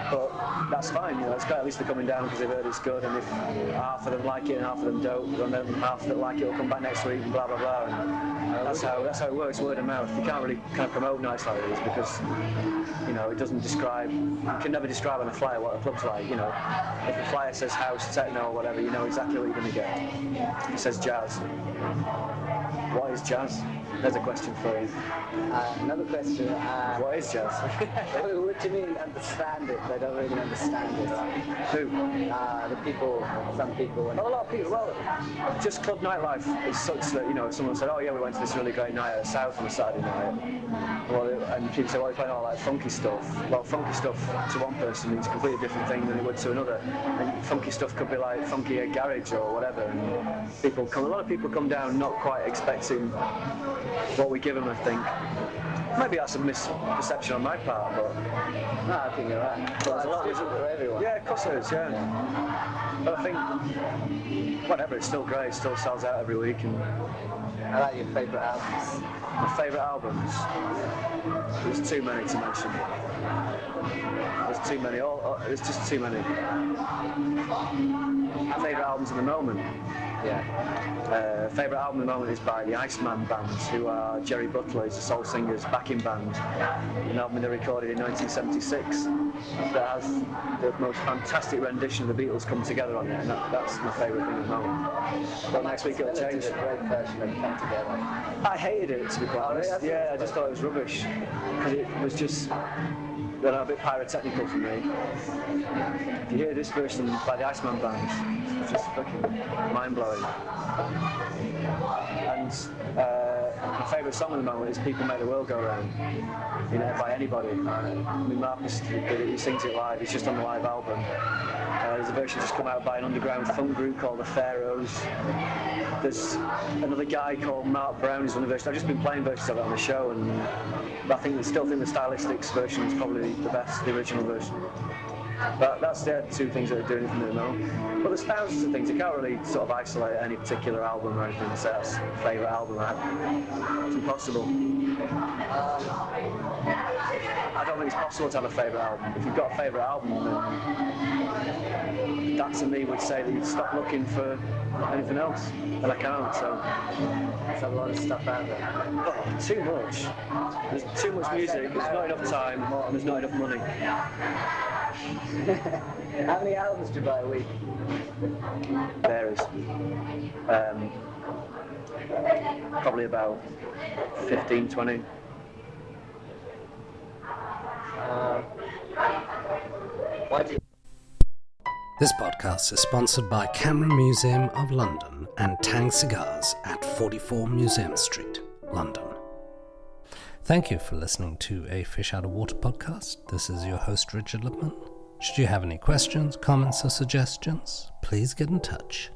But that's fine, it's great. At least they're coming down because they've heard it's good, and if half of them like it and half of them don't, then half that like it will come back next week and blah blah blah. And that's how it works, word of mouth. You can't really kind of promote nights like this because it doesn't describe. You can never describe on a flyer what a club's like. If the flyer says house, techno, or whatever, you know exactly what you're going to get. If it says jazz. What is jazz? There's a question for you. Another question. What is jazz? What do you mean understand it? They don't really understand it. Who? The people, some people. A lot of people. Well, just club nightlife is such that, if someone said, oh yeah, we went to this really great night at the South on a Saturday night. Well, and people say, well, you're playing all like funky stuff. Well, funky stuff to one person means a completely different thing than it would to another. And funky stuff could be like funky garage or whatever. And a lot of people come down not quite expecting appreciating what we give them, I think. Maybe that's a misperception on my part, but No, I think you're right. But there's a lot for everyone. yeah, of course there is, yeah. But I think, whatever, it's still great, it still sells out every week. And I like your favourite albums. my favourite albums, there's too many to mention. There's too many, there's just too many. Favourite albums at the moment? Yeah. Favourite album at the moment is by the Iceman Band, who are Jerry Butler, he's the soul singer's backing band. An album they recorded in 1976 that has the most fantastic rendition of the Beatles come together on it, and that's my favourite thing at the moment. But next week it'll change. Did a great version of Come Together. I hated it, to be quite honest. Yeah, I just thought it was rubbish, because it was just a bit pyrotechnical for me. If you hear this version by the Iceman Band, it's just fucking mind-blowing. And my favourite song at the moment is People Make the World Go Round, by anybody. I mean, Marcus, he sings it live, it's just on the live album. There's a version just come out by an underground funk group called the Pharaohs. There's another guy called Mark Brown who's on the version. I've just been playing versions of it on the show, and I still think the Stylistics version is probably the best, the original version. But that's the two things that are doing it for me at the moment. But there's thousands of things. You can't really sort of isolate any particular album or anything and say that's my favourite album. It's impossible. I don't think it's possible to have a favourite album. If you've got a favourite album, then that to me would say that you'd stop looking for anything else. And I can't, so There's a lot of stuff out there. oh, too much. There's too much music, there's not enough time, and there's not enough money. How many albums do you buy a week? Varies. Probably about 15, 20. This podcast is sponsored by Camera Museum of London and Tang Cigars at 44 Museum Street, London. Thank you for listening to a Fish Out of Water podcast. This is your host, Richard Lipman. Should you have any questions, comments, or suggestions, please get in touch.